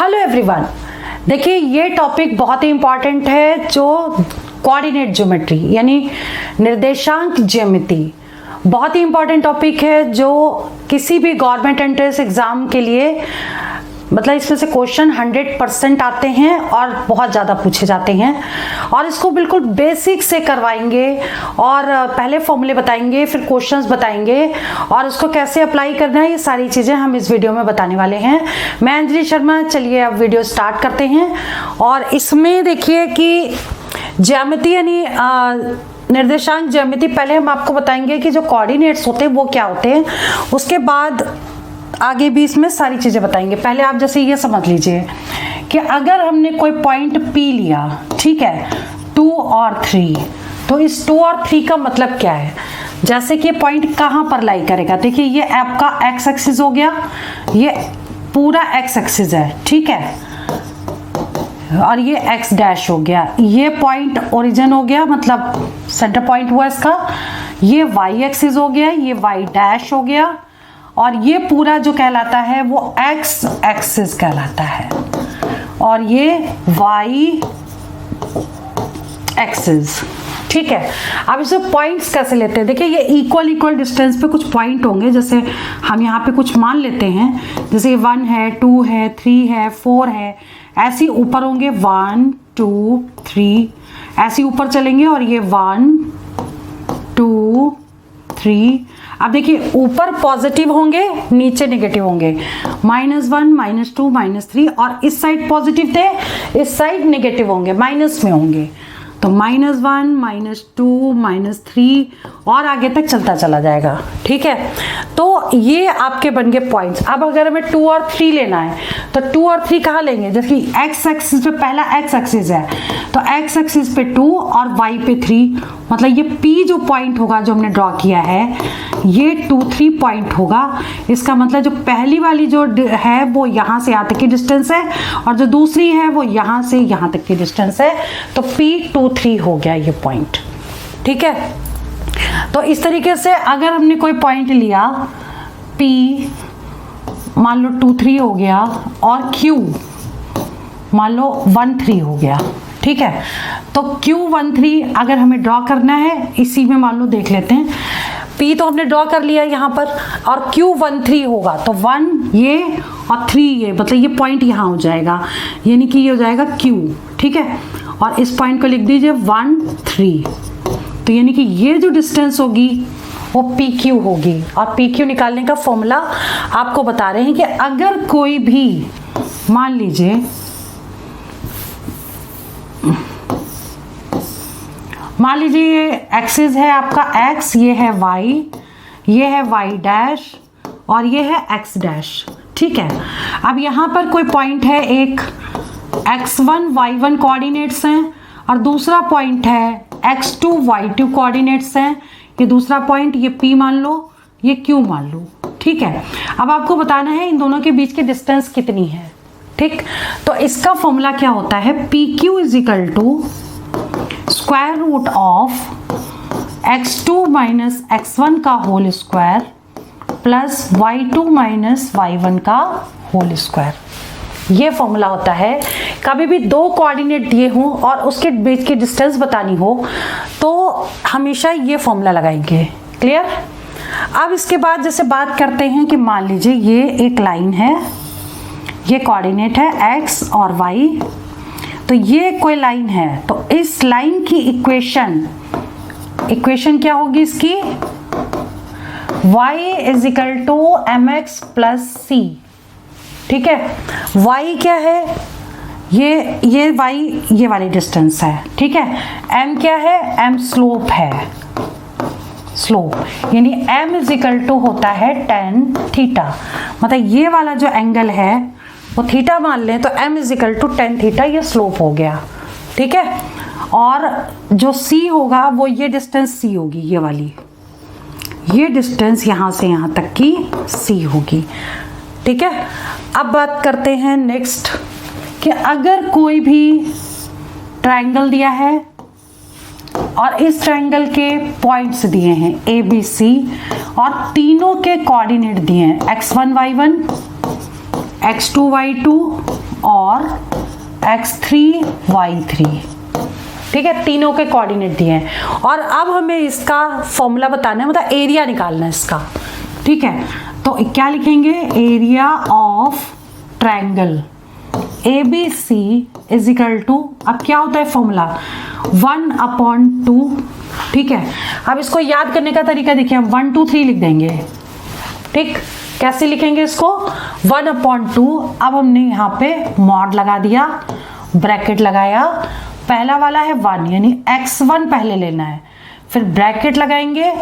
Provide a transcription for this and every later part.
Hello everyone, देखिए ये topic बहुत ही इंपॉर्टेंट है जो कोऑर्डिनेट ज्योमेट्री यानी निर्देशांक ज्यामिति बहुत ही इंपॉर्टेंट टॉपिक है जो किसी भी गवर्नमेंट एंट्रेंस एग्जाम के लिए मतलब इसमें से क्वेश्चन 100% आते हैं और बहुत ज़्यादा पूछे जाते हैं और इसको बिल्कुल बेसिक से करवाएंगे और पहले फॉर्मूले बताएंगे, फिर क्वेश्चंस बताएंगे और उसको कैसे अप्लाई करना है, ये सारी चीज़ें हम इस वीडियो में बताने वाले हैं। मैं अंजलि शर्मा, चलिए अब वीडियो स्टार्ट करते हैं। और इसमें देखिए कि ज्यामिति यानी निर्देशांक ज्यामिति, पहले हम आपको बताएंगे कि जो कोऑर्डिनेट्स होते हैं वो क्या होते हैं, उसके बाद आगे भी इसमें सारी चीजें बताएंगे। पहले आप जैसे ये समझ लीजिए कि अगर हमने कोई पॉइंट P लिया, ठीक है, 2 और 3, तो इस 2 और 3 का मतलब क्या है, जैसे कि पॉइंट कहाँ पर लाई करेगा। देखिए ये आपका x एक्सिस हो गया, ये पूरा x एक्सिस है, ठीक है, और ये x डैश हो गया, ये पॉइंट ओरिजिन हो गया, मतलब सेंटर पॉइंट हुआ इसका, ये y एक्सिस हो गया, ये y डैश हो गया, और ये पूरा जो कहलाता है वो x एक्सिस कहलाता है, और ये y एक्सिस, ठीक है। अब इसे पॉइंट्स कैसे लेते हैं, देखिए ये इक्वल डिस्टेंस पे कुछ पॉइंट होंगे, जैसे हम यहाँ पे कुछ मान लेते हैं, जैसे 1 है, 2 है, 3 है, 4 है, ऐसे ऊपर होंगे 1 2 3, ऐसे ऊपर चलेंगे और ये 1 2 3। अब देखिए ऊपर पॉजिटिव होंगे, नीचे नेगेटिव होंगे, -1 -2 -3, और इस साइड पॉजिटिव थे, इस साइड नेगेटिव होंगे, माइनस में होंगे, तो -1 -2 -3 और आगे तक चलता चला जाएगा, ठीक है। तो ये आपके बन गए पॉइंट्स। अब अगर हमें 2 और 3 लेना है तो 2 और 3 कहाँ लेंगे, जैसे x एक्सिस पे पहला x एक्सिस है तो x एक्सिस पे 2 और y पे 3, मतलब ये P जो पॉइंट होगा जो हमने ड्रॉ किया है ये 2 3 पॉइंट होगा। इसका मतलब जो पहली वाली जो है वो यहाँ से यहाँ तक की डिस्टेंस है और जो दूसरी है वो यहाँ से यहाँ तक की डिस्टेंस है, तो P 2 3 हो गया ये पॉइंट, ठीक है। तो इस तरीके से अगर हमने कोई पॉइंट लिया P, मान लो 2 3 हो गया, और Q मान लो 1 3 हो गया, ठीक है। तो Q 1 3 अगर हमें ड्रॉ करना है, इसी में मान लो देख लेते हैं, P तो हमने ड्रॉ कर लिया यहाँ पर, और Q 1 3 होगा, तो 1 ये और 3 ये, मतलब ये पॉइंट यहाँ हो जाएगा, यानी कि ये हो जाएगा Q, ठीक है। और इस पॉइंट को लिख दीजिए 1 3, तो यानी कि ये जो डिस्टेंस होगी वो PQ होगी। और PQ निकालने का फॉर्मूला आपको बता रहे हैं कि अगर कोई भी मान लीजिए ये एक्सिस है आपका x, ये है y, ये है y डैश और ये है x डैश, ठीक है। अब यहाँ पर कोई पॉइंट है, एक x1 y1 कोऑर्डिनेट्स हैं और दूसरा पॉइंट है x2 y2 कोऑर्डिनेट्स हैं, ये दूसरा पॉइंट, ये P मान लो, ये Q मान लो, ठीक है। अब आपको बताना है इन दोनों के बीच की डिस्टेंस कितनी है, ठीक। तो इसका फॉर्मूला क्या होता है, PQ is equal to square root of x2 minus x1 का whole square plus y2 minus y1 का होल स्क्वायर। ये फॉर्मूला होता है। कभी भी दो कोऑर्डिनेट दिए हों और उसके बीच की डिस्टेंस बतानी हो तो हमेशा ये फॉर्मूला लगाएंगे, क्लियर। अब इसके बाद जैसे बात करते हैं कि मान लीजिए ये एक लाइन है, ये कोऑर्डिनेट है x और y, तो ये कोई लाइन है, तो इस लाइन की इक्वेशन क्या होगी इसकी, y is equal to mx plus c, ठीक है। y क्या है, ये y ये वाली डिस्टेंस है, ठीक है। m क्या है, m स्लोप है, स्लोप यानी m इज इक्वल टू होता है tan थीटा, मतलब ये वाला जो एंगल है वो थीटा मान लें तो m is equal to tan theta, ये स्लोप हो गया, ठीक है। और जो c होगा वो ये डिस्टेंस c होगी, ये वाली, ये डिस्टेंस यहाँ से यहाँ तक की c होगी, ठीक है। अब बात करते हैं नेक्स्ट कि अगर कोई भी ट्रायंगल दिया है और इस ट्रायंगल के पॉइंट्स दिए हैं A B C और तीनों के कोऑर्डिनेट दिए हैं x1 y1 x2 y2 और x3 y3, ठीक है, तीनों के कोऑर्डिनेट दिए हैं। और अब हमें इसका फॉर्मूला बताना है, मतलब एरिया निकालना है इसका, ठीक है। तो क्या लिखेंगे, area of triangle ABC is equal to, अब क्या होता है फॉर्मूला, 1/2, ठीक है। अब इसको याद करने का तरीका देखिए, हम 1 2 3 लिख देंगे, ठीक। कैसे लिखेंगे इसको, 1/2। अब हमने यहाँ पे मॉड लगा दिया, ब्रैकेट लगाया, पहला वाला है 1 यानी x1 पहले लेना है, फिर ब्रैकेट लगाएंगे,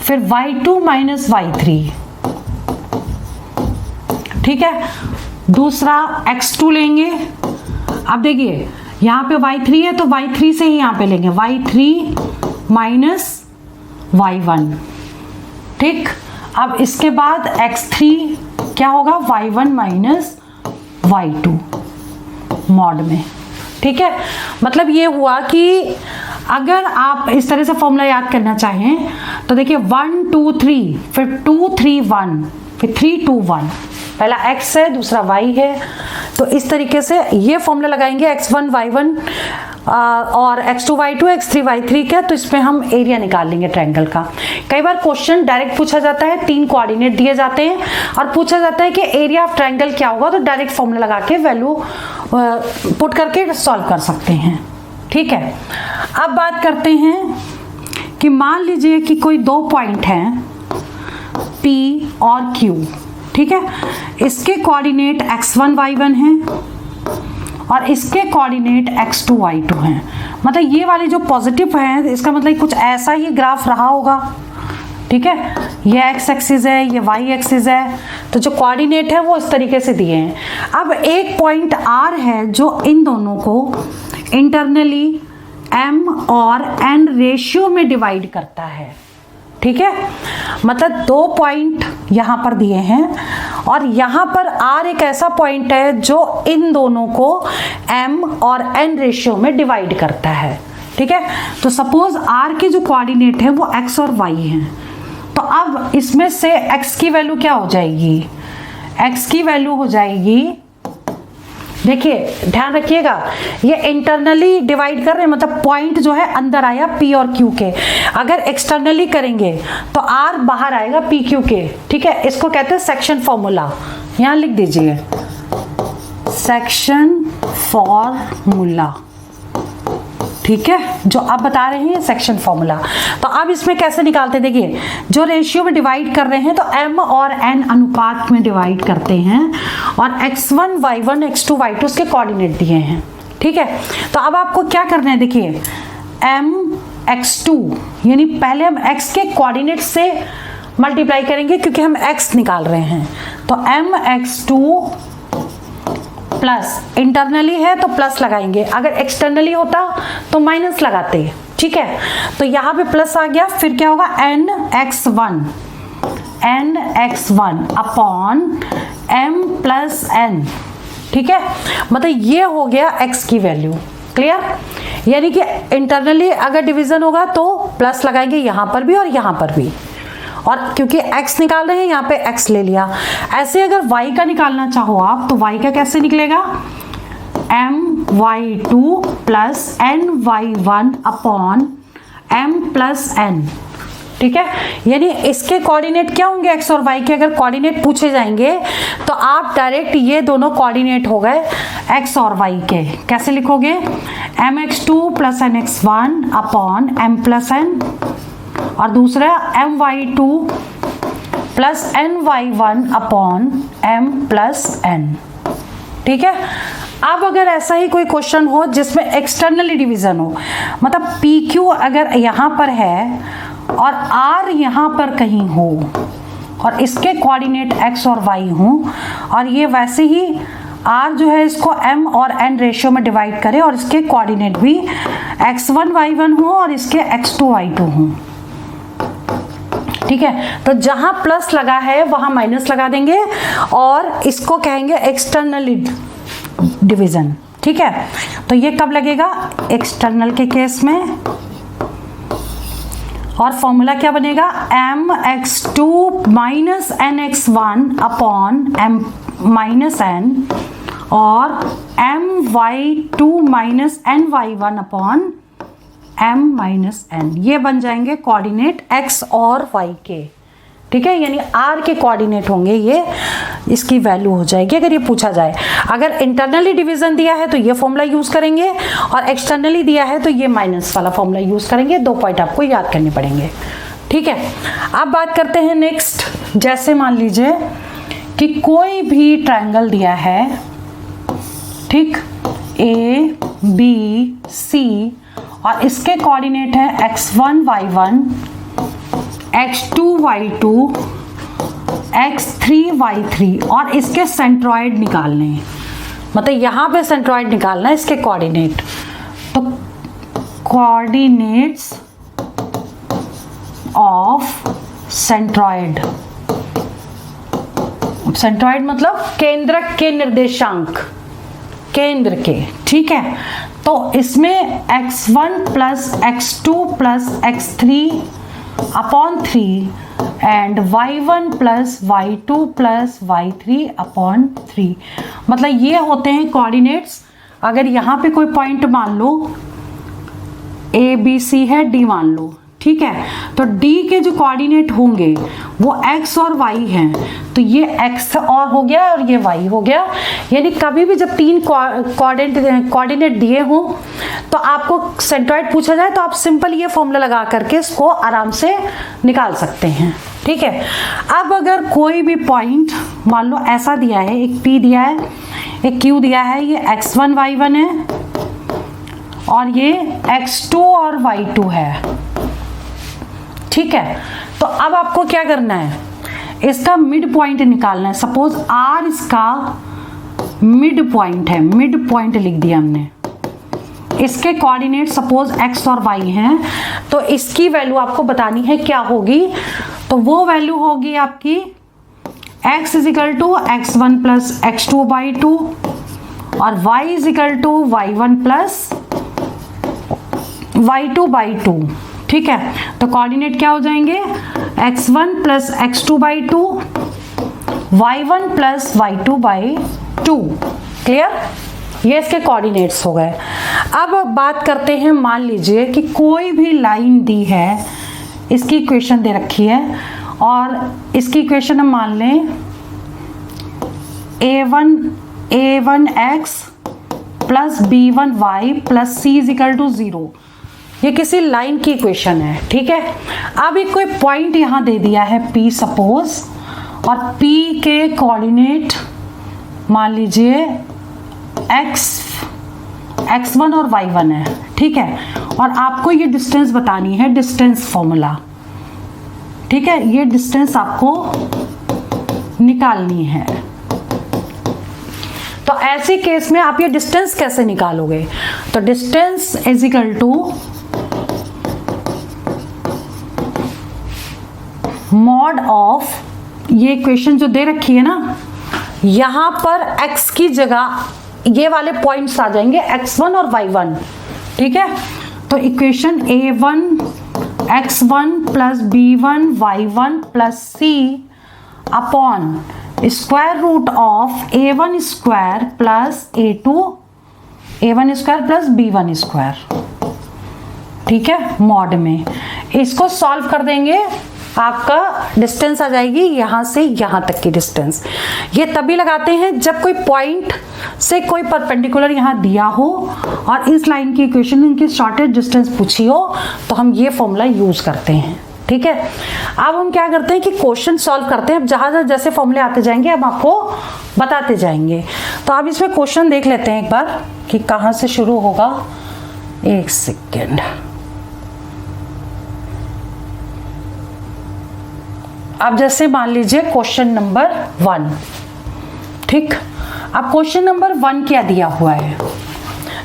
फिर y2 माइनस y3, ठीक है। दूसरा x2 लेंगे, अब देखिए यहाँ पे y3 है तो y3 से ही यहाँ पे लेंगे, y3 माइनस y1, ठीक। अब इसके बाद x3 क्या होगा, y1 माइनस y2 मॉड में, ठीक है। मतलब ये हुआ कि अगर आप इस तरह से फॉर्मूला याद करना चाहें तो देखिए 1 2 3, फिर 2 3 1, फिर 3 2 1, पहला x है दूसरा y है, तो इस तरीके से ये फॉर्मूला लगाएंगे x1 y1 और x2 y2 x3 y3 का, तो इसमें हम एरिया निकाल लेंगे ट्रायंगल का। कई बार क्वेश्चन डायरेक्ट पूछा जाता है, 3 कोऑर्डिनेट दिए जाते हैं और पूछा जाता है कि एरिया ऑफ ट्रायंगल क्या होगा, तो डायरेक्ट फॉर्मूला लगा के वैल्यू पुट करके सॉल्व कर सकते हैं, ठीक है। अब बात करते हैं कि मान लीजिए कि कोई 2 पॉइंट हैं P और Q, ठीक है। इसके कोऑर्डिनेट x1 y1 हैं और इसके कोऑर्डिनेट x2 y2 हैं। मतलब ये वाले जो पॉजिटिव हैं, इसका मतलब कुछ ऐसा ही ग्राफ रहा होगा, ठीक है। ये x एक्सिस है, ये y एक्सिस है, तो जो कोऑर्डिनेट है वो इस तरीके से दिए हैं। अब एक पॉइंट R है जो इन दोनों को इंटरनली m और n रेशियो में डिवाइड करता है, ठीक है। मतलब 2 पॉइंट यहाँ पर दिए हैं और यहाँ पर R एक ऐसा पॉइंट है जो इन दोनों को m और n रेशियो में डिवाइड करता है, ठीक है। तो सपोज R के जो कोऑर्डिनेट है वो x और y हैं, तो अब इसमें से x की वैल्यू क्या हो जाएगी, x की वैल्यू हो जाएगी, देखिए ध्यान रखिएगा, ये इंटरनली डिवाइड कर रहे हैं, मतलब पॉइंट जो है अंदर आया P और Q के, अगर एक्सटर्नली करेंगे तो R बाहर आएगा P Q के, ठीक है। इसको कहते हैं सेक्शन फॉर्मूला, यहाँ लिख दीजिए सेक्शन फॉर्मूला, ठीक है, जो आप बता रहे हैं सेक्शन फॉर्मूला। तो अब इसमें कैसे निकालते हैं, देखिए जो रेशियो में डिवाइड कर रहे हैं तो m और n अनुपात में डिवाइड करते हैं और x1 y1 x2 y2 उसके कोऑर्डिनेट दिए हैं, ठीक है। तो अब आपको क्या करना है, देखिए m x2 यानी पहले हम x के कोऑर्डिनेट से मल्टीप्लाई करेंगे क्योंकि हम x निकाल रहे हैं, तो m x2 प्लस, इंटरनली है तो प्लस लगाएंगे, अगर एक्सटर्नली होता तो माइनस लगाते, ठीक है। तो यहाँ पे प्लस आ गया, फिर क्या होगा nx1 upon m plus n, ठीक है। मतलब ये हो गया x की वैल्यू, क्लियर। यानी कि इंटरनली अगर डिवीजन होगा तो प्लस लगाएंगे यहाँ पर भी और यहाँ पर भी, और क्योंकि x निकाल रहे हैं यहाँ पे x ले लिया। ऐसे अगर y का निकालना चाहो आप तो y का कैसे निकलेगा, my2 plus ny1 upon m plus n, ठीक है। यानी इसके कोऑर्डिनेट क्या होंगे, x और y के अगर कोऑर्डिनेट पूछे जाएंगे तो आप डायरेक्ट ये दोनों कोऑर्डिनेट हो गए x और y के, कैसे लिखोगे, mx2 plus nx1 upon m plus n, और दूसरा my2 plus ny1 upon m plus n, ठीक है। अब अगर ऐसा ही कोई क्वेश्चन हो जिसमें एक्सटर्नली डिवीजन हो, मतलब PQ अगर यहाँ पर है और R यहाँ पर कहीं हो और इसके कोऑर्डिनेट x और y हो और ये वैसे ही R जो है इसको m और n रेशियो में डिवाइड करे और इसके कोऑर्डिनेट भी x1 y1 हो और इसके x2 y2 हो, ठीक है। तो जहां प्लस लगा है वहां माइनस लगा देंगे और इसको कहेंगे एक्सटर्नल डिवीजन, ठीक है। तो ये कब लगेगा, एक्सटर्नल के केस में, और फॉर्मूला क्या बनेगा, mx2 minus nx1 upon m minus n और my2 minus ny1 upon m minus n, ये बन जाएंगे कोऑर्डिनेट x और y के, ठीक है, यानी r के कोऑर्डिनेट होंगे, ये इसकी वैल्यू हो जाएगी अगर ये पूछा जाए। अगर इंटरनली डिवीजन दिया है तो ये फॉर्मूला यूज करेंगे, और एक्सटर्नली दिया है तो ये माइनस वाला फॉर्मूला यूज करेंगे। 2 पॉइंट आपको याद करने पड़ेंगे, ठीक है। अब बात करते हैं नेक्स्ट, जैसे मान लीजिए कि कोई भी ट्रायंगल दिया है, ठीक, ABC, और इसके कोऑर्डिनेट है x1 y1, x2 y2, x3 y3, और इसके सेंट्रॉइड निकालने हैं, मतलब यहाँ पे सेंट्रॉइड निकालना है इसके कोऑर्डिनेट। तो कोऑर्डिनेट्स ऑफ सेंट्रॉइड, सेंट्रॉइड मतलब केंद्रक के निर्देशांक, केंद्र के, ठीक है। तो इसमें x1 plus x2 plus x3 upon 3 and y1 plus y2 plus y3 upon 3, मतलब ये होते हैं कोऑर्डिनेट्स। अगर यहाँ पे कोई पॉइंट मान लो ABC है, D मान लो, ठीक है, तो D के जो कोऑर्डिनेट होंगे वो x और y हैं, तो ये x और हो गया और ये y हो गया। यानी कभी भी जब 3 कोऑर्डिनेट दिए हों तो आपको सेंट्रॉइड पूछा जाए तो आप सिंपल ये फॉर्मूला लगा करके इसको आराम से निकाल सकते हैं, ठीक है। अब अगर कोई भी पॉइंट मान लो ऐसा दिया है, एक P दिया है, एक Q दिया है, ये x1 y1 है और ये x2 और y2 है, ठीक है। तो अब आपको क्या करना है, इसका मिड पॉइंट निकालना है। सपोज R इसका मिड पॉइंट है, मिड पॉइंट लिख दिया हमने। इसके कोऑर्डिनेट सपोज x और y हैं, तो इसकी वैल्यू आपको बतानी है क्या होगी। तो वो वैल्यू होगी आपकी x is equal to x1 plus x2 by 2 और y is equal to y1 plus y2 by 2, ठीक है। तो कोऑर्डिनेट क्या हो जाएंगे, x1 plus x2 by 2, y1 plus y2 by 2, clear. ये इसके कोऑर्डिनेट्स हो गए। अब बात करते हैं, मान लीजिए कि कोई भी लाइन दी है, इसकी इक्वेशन दे रखी है और इसकी इक्वेशन हम मान लें a1x plus b1y plus c is equal to 0। ये किसी लाइन की इक्वेशन है, ठीक है। अब एक कोई पॉइंट यहाँ दे दिया है P सपोज, और P के कोऑर्डिनेट मान लीजिए x1 और y1 है, ठीक है। और आपको ये डिस्टेंस बतानी है, डिस्टेंस फॉर्मूला, ठीक है, ये डिस्टेंस आपको निकालनी है। तो ऐसे केस में आप ये डिस्टेंस कैसे निकालोगे, तो distance is equal to mod of, ये इक्वेशन जो दे रखी है ना, यहां पर x की जगह ये वाले पॉइंट्स आ जाएंगे x1 और y1, ठीक है। तो equation a1 x1 plus b1 y1 plus c upon square root of a1 स्क्वायर प्लस a1 स्क्वायर प्लस b1 स्क्वायर, ठीक है, मॉड में। इसको सॉल्व कर देंगे, आपका डिस्टेंस आ जाएगी यहां से यहां तक की डिस्टेंस। ये तभी लगाते हैं जब कोई पॉइंट से कोई परपेंडिकुलर यहां दिया हो और इस लाइन की इक्वेशन इनकी शॉर्टेस्ट डिस्टेंस पूछी हो, तो हम ये फॉर्मूला यूज करते हैं, ठीक है। अब हम क्या करते हैं कि क्वेश्चन सॉल्व करते हैं। अब जहां जैसे फॉर्मूले आते जाएंगे हम आपको बताते जाएंगे। तो आप इसमें क्वेश्चन देख लेते हैं एक बार कि कहां से शुरू होगा। एक सेकेंड, अब जैसे मान लीजिए क्वेश्चन नंबर 1, ठीक। अब क्वेश्चन नंबर 1 क्या दिया हुआ है,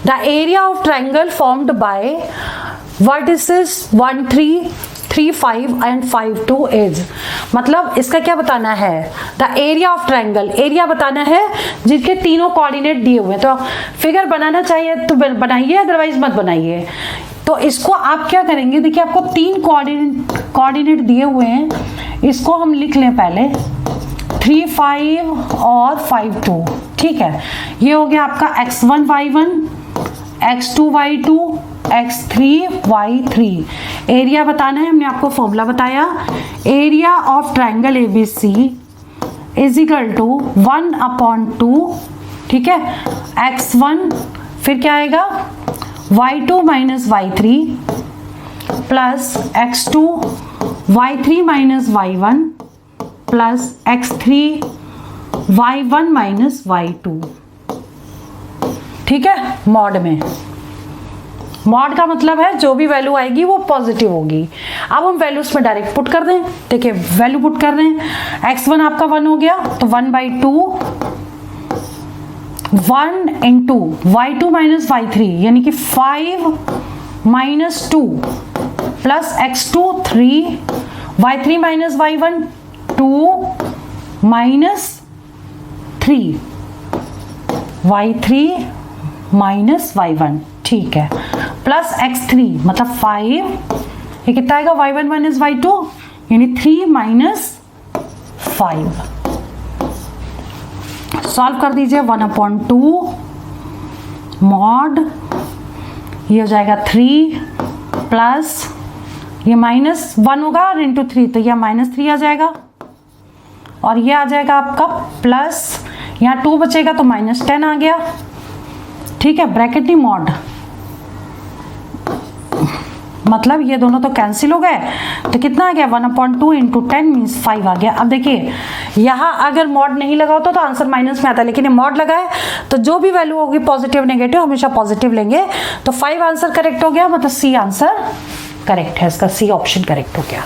the area of triangle formed by vertices 1 3 3 5 and 5 2 is, मतलब इसका क्या बताना है, the area of triangle, area बताना है जिसके तीनों कोऑर्डिनेट दिए हुए हैं। तो फिगर बनाना चाहिए तो बनाइए, अदरवाइज मत बनाइए। तो इसको आप क्या करेंगे, देखिए आपको 3 कोऑर्डिनेट दिए हुए हैं, इसको हम लिख लें पहले 3 5 और 5 2, ठीक है, ये हो गया आपका x1 y1, x2 y2, x3 y3। Area बताना है, हमने आपको फॉर्मूला बताया, area of triangle ABC is equal to 1/2, ठीक है, x1 फिर क्या आएगा y2 minus y3 plus x2 y3 minus y1 plus x3 y1 minus y2, ठीक है, मॉड में। मॉड का मतलब है जो भी वैल्यू आएगी वो पॉजिटिव होगी। अब हम वैल्यूज में डायरेक्ट पुट कर दें। देखिए वैल्यू पुट कर रहे हैं, x1 आपका 1 हो गया तो 1/2 1 इंटू y2 माइनस y3 यानी कि 5 minus 2 plus x2 3 y3 minus y1 2 minus 3 y3 minus y1, ठीक है, प्लस x3 मतलब 5, ये कितना आएगा y1 माइनस y2 यानी 3 माइनस 5। सॉल्व कर दीजिए, 1/2 मॉड, ये हो जाएगा 3 प्लस ये -1 होगा और इंटू 3 तो यह -3 आ जाएगा और ये आ जाएगा आपका प्लस, यहाँ 2 बचेगा तो -10 आ गया, ठीक है, ब्रैकेट नहीं मॉड, मतलब ये दोनों तो कैंसिल हो गए तो कितना आ गया 1/2 इंटू 10 मीन्स 5 आ गया। अब देखिए यहाँ अगर मॉड नहीं लगा होता तो आंसर माइनस में आता, लेकिन ये मॉड लगा है तो जो भी वैल्यू होगी पॉजिटिव नेगेटिव हमेशा पॉजिटिव लेंगे, तो 5 आंसर करेक्ट हो गया, मतलब सी आंसर करेक्ट है, इसका सी ऑप्शन करेक्ट हो गया,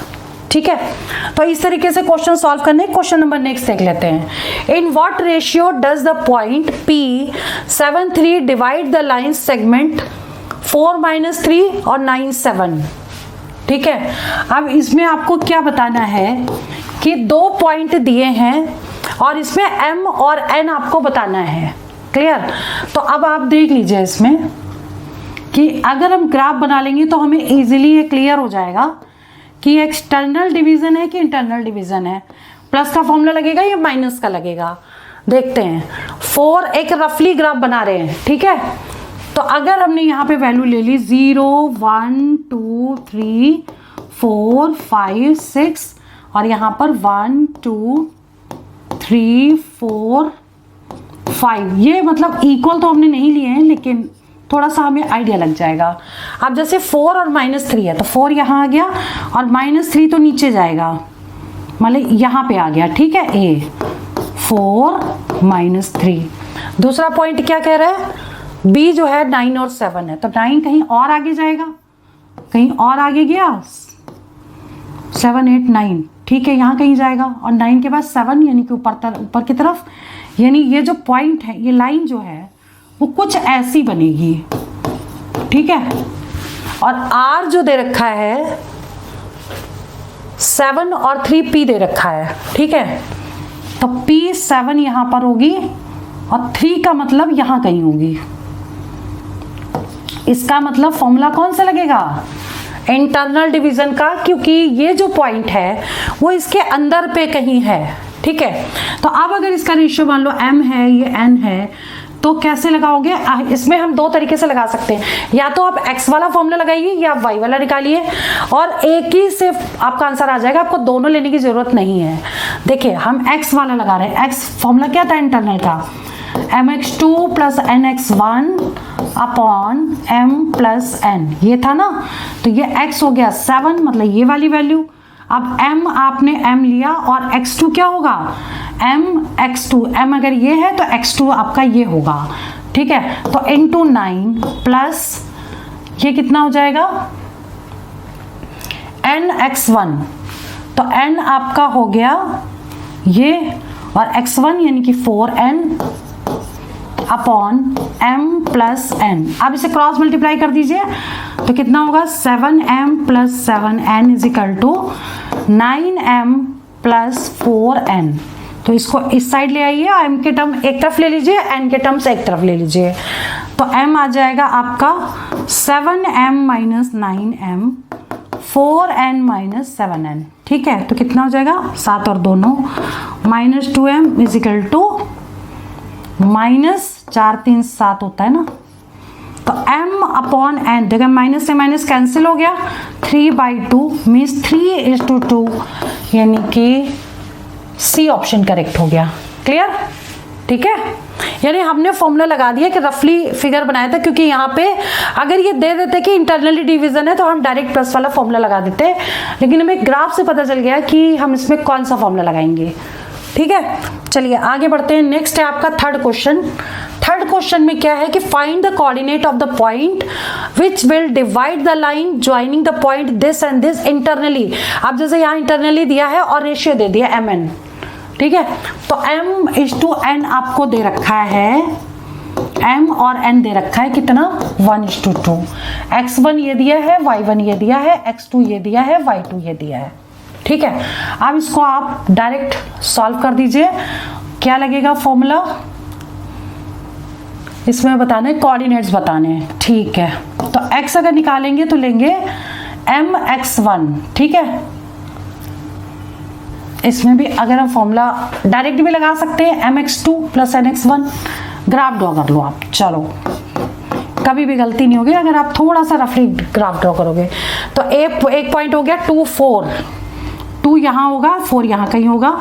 ठीक है। तो इस तरीके से क्वेश्चन सॉल्व करने। क्वेश्चन नंबर नेक्स्ट देख लेते हैं। In what ratio does the point P7 divide the line segment 4-3 और 9-7, ठीक है। अब इसमें आपको क्या बताना है कि 2 पॉइंट दिए हैं और इसमें M और N आपको बताना है, क्लियर। तो अब आप देख लीजिए इसमें कि अगर हम ग्राफ बना लेंगे तो हमें इजीली ये क्लियर हो जाएगा कि एक्सटर्नल डिवीजन है कि इंटरनल डिवीजन है। प्लस का फॉर्मूला लगेगा या माइनस का लगेगा, देखते हैं। 4 एक रफली ग्राफ बना रहे हैं, ठीक है। तो अगर हमने यहाँ पे वैल्यू ले ली 0 1 2 3 4 5 6 और यहाँ पर 1 2 3 4 5, ये मतलब इक्वल तो हमने नहीं लिए हैं लेकिन थोड़ा सा हमें आइडिया लग जाएगा। अब जैसे 4 और -3 है तो 4 यहाँ आ गया और -3 तो नीचे जाएगा, मतलब यहाँ पे आ गया, ठीक है, A 4 -3। दूसरा पॉइंट क्या कह रहा है, B जो है 9 और 7 है तो 9 कहीं और आगे जाएगा, कहीं और आगे गया 7 8 9, ठीक है, यहाँ कहीं जाएगा और 9 के बाद 7 यानी कि ऊपर की तरफ, यानी ये जो पॉइंट है ये लाइन जो है वो कुछ ऐसी बनेगी, ठीक है। और R जो दे रखा है 7 और 3 P दे रखा है, ठीक है। तो P7 यहां पर होगी और 3 का मतलब यहां कहीं होगी। इसका मतलब फॉर्मूला कौन सा लगेगा, इंटरनल डिवीजन का, क्योंकि ये जो पॉइंट है वो इसके अंदर पे कहीं है, ठीक है। तो अब अगर इसका रेशियो मान लो M है, ये N है, तो कैसे लगाओगे, इसमें हम 2 तरीके से लगा सकते हैं, या तो आप x वाला फॉर्मूला लगाइए या y वाला निकालिए और एक ही से आपका आंसर आ जाएगा, आपको दोनों लेने की जरूरत नहीं है। देखिए हम x वाला लगा रहे हैं, x फॉर्मूला क्या था इंटरनल का, mx2 plus nx1 upon m plus n, ये था ना, तो ये x हो गया 7, मतलब ये वाली वैल्यू। अब m आपने m लिया और x2 क्या होगा, m x2, m अगर ये है तो x2 आपका ये होगा, ठीक है। तो इंटू 9 प्लस ये कितना हो जाएगा nx1, तो n आपका हो गया ये और x1 यानी कि 4n upon m plus n। अब इसे क्रॉस मल्टीप्लाई कर दीजिए तो कितना होगा 7m plus 7n is equal to 9m plus 4n। तो इसको इस साइड ले आइए, m के टर्म एक तरफ ले लीजिए, n के टर्म्स एक तरफ ले लीजिए, तो m आ जाएगा आपका 7m minus 9m 4n minus 7n, ठीक है। तो कितना हो जाएगा 7 और 2 -2m is equal to minus 4 3 7 होता है ना, तो m अपॉन n, देखो माइनस से माइनस कैंसिल हो गया, 3/2 मीन्स 3:2, यानी कि सी ऑप्शन करेक्ट हो गया। क्लियर? ठीक है, यानी हमने फॉर्मूला लगा दिया कि रफली फिगर बनाया था, क्योंकि यहाँ पे अगर ये दे देते कि इंटरनली डिवीजन है तो हम डायरेक्ट प्लस वाला फॉर्मूला लगा देते, लेकिन हमें ग्राफ से पता चल गया कि हम इसमें कौन सा फॉर्मूला लगाएंगे। ठीक है, चलिए आगे बढ़ते हैं। नेक्स्ट है आपका थर्ड क्वेश्चन। थर्ड क्वेश्चन में क्या है कि find the coordinate of the point which will divide the line joining the point this and this internally. अब जैसे यहाँ इंटरनली दिया है और रेशियो दे दिया mn, ठीक है, तो m:n आपको दे रखा है, m और n दे रखा है कितना, 1:2। x1 ये दिया है, y1 ये दिया है, x2 ये दिया है, y2 ये दिया है। ठीक है, अब इसको आप डायरेक्ट सॉल्व कर दीजिए। क्या लगेगा फॉर्मूला, इसमें बताने कोऑर्डिनेट्स बताने हैं। ठीक है, तो x अगर निकालेंगे तो लेंगे mx1, ठीक है, इसमें भी अगर हम फॉर्मूला डायरेक्ट भी लगा सकते हैं, mx2 plus nx1। Graph draw कर लो आप, चलो कभी भी गलती नहीं होगी अगर आप थोड़ा सा रफली ग्राफ ड्रॉ करोगे। तो एक पॉइंट हो गया 2 4, 2 यहाँ होगा, 4 यहाँ कहीं होगा,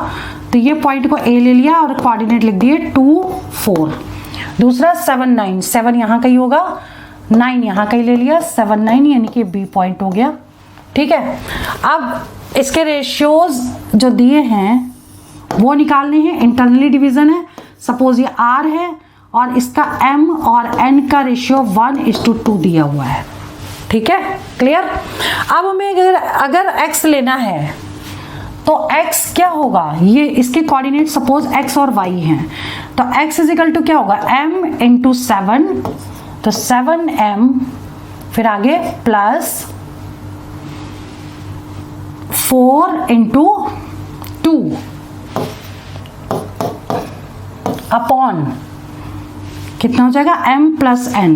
तो ये पॉइंट को A ले लिया और कोऑर्डिनेट लिख दिए 2 4। दूसरा 7 9, 7 यहाँ कहीं होगा, 9 यहाँ कहीं ले लिया, 7 9 यानी कि B पॉइंट हो गया। ठीक है, अब इसके रेशियोज जो दिए हैं वो निकालने हैं। इंटरनली डिवीजन है, सपोज ये R है और इसका m और n का रेशियो 1:2 दिया हुआ है। ठीक है, क्लियर? अब हमें अगर x लेना है तो x क्या होगा, ये इसके कोऑर्डिनेट सपोज x और y हैं, तो x इजिकल टू क्या होगा, m × 7, तो 7m, फिर आगे प्लस 4 × 2 अपॉन कितना हो जाएगा, m + n।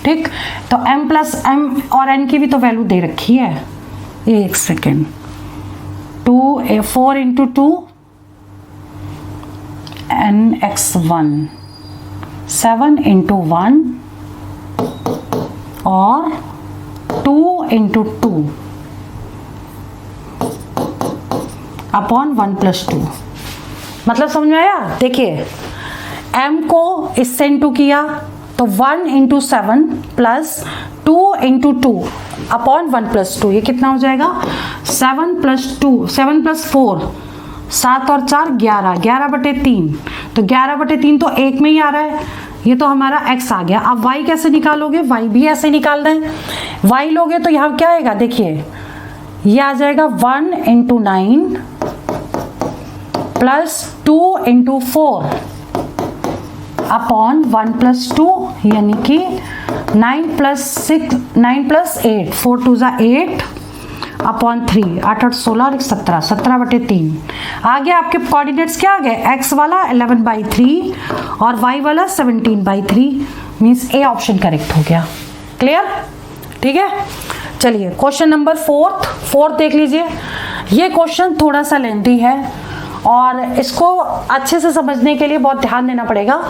ठीक, तो m + m और n की भी तो वैल्यू दे रखी है, एक सेकेंड, 4 × 2 nx1, 7 × 1 और 2 × 2 अपॉन 1 + 2। मतलब समझ में आया? देखिए m को इससे इंटू किया तो 1 × 7 प्लस 2 × 2 अपॉन 1 + 2, ये कितना हो जाएगा, 7 + 2, 7 + 4, 7 और 4 11, 11/3, तो 11/3 तो एक में ही आ रहा है, ये तो हमारा x आ गया। अब y कैसे निकालोगे, y भी ऐसे निकालना है। y लोगे तो यहाँ क्या आएगा, देखिए ये आ जाएगा 1 × 9 प्लस 2 × 4 अपॉन 1 + 2, यानी कि 9 + 8, 4 2 = 8 अपॉन 3, 8 8 16 और 17, 17/3। आगे आपके कोऑर्डिनेट्स क्या आ गए, x वाला 11/3 और y वाला 17/3, मीन्स ए ऑप्शन करेक्ट हो गया। क्लियर? ठीक है, चलिए क्वेश्चन नंबर फोर्थ देख लीजिए। ये क्वेश्चन थोड़ा सा लेंथी है और इसको अच्छे से समझने के लिए बहुत ध्यान देना पड़ेगा।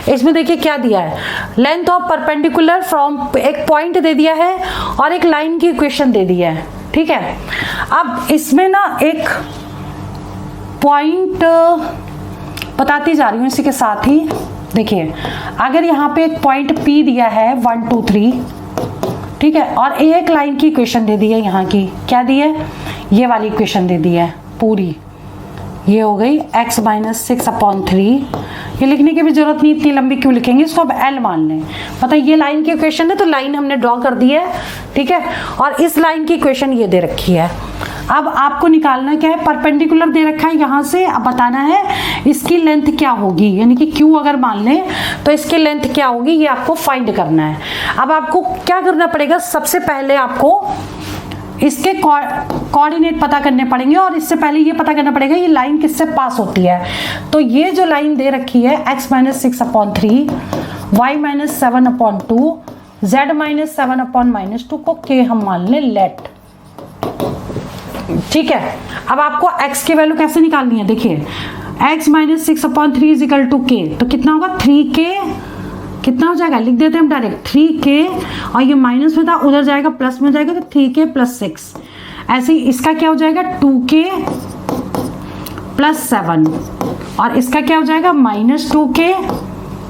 इसमें देखिए क्या दिया है, लेंथ ऑफ परपेंडिकुलर फ्रॉम, एक पॉइंट दे दिया है और एक लाइन की इक्वेशन दे दिया है। ठीक है, अब इसमें ना एक पॉइंट बताती जा रही हूँ इसी के साथ ही। देखिए अगर यहाँ पे एक पॉइंट P दिया है 1 2 3, ठीक है, और एक लाइन की इक्वेशन दे दी है, यहाँ की क्या दी है, ये वाली इक्वेशन दे दी है पूरी, ये हो गई x - 6/3। ये लिखने की भी जरूरत नहीं, इतनी लंबी क्यों लिखेंगे, इसको अब L मान लें। पता ये लाइन की इक्वेशन है तो लाइन हमने ड्रॉ कर दी है, ठीक है, और इस लाइन की इक्वेशन ये दे रखी है। अब आपको निकालना क्या है, परपेंडिकुलर दे रखा है यहाँ से, अब बताना है इसकी लेंथ क्या होगी, यानी कि Q अगर मान लें तो इसकी लेंथ क्या होगी, ये आपको फाइंड करना है। अब आपको क्या करना पड़ेगा, सबसे पहले आपको इसके कोऑर्डिनेट पता करने पड़ेंगे और इससे पहले ये पता करना पड़ेगा ये लाइन किससे पास होती है। तो ये जो लाइन दे रखी है x - 6/3, y - 7/2, z - 7/-2 को k हम मान लें लेट। ठीक है, अब आपको x की वैल्यू कैसे निकालनी है, देखिए x minus 6/3 is equal to k, तो कितना होगा 3k, कितना हो जाएगा लिख देते हैं हम डायरेक्ट 3k, और ये माइनस में था उधर जाएगा प्लस में जाएगा, तो 3k प्लस 6। ऐसे ही इसका क्या हो जाएगा 2k प्लस 7, और इसका क्या हो जाएगा माइनस 2k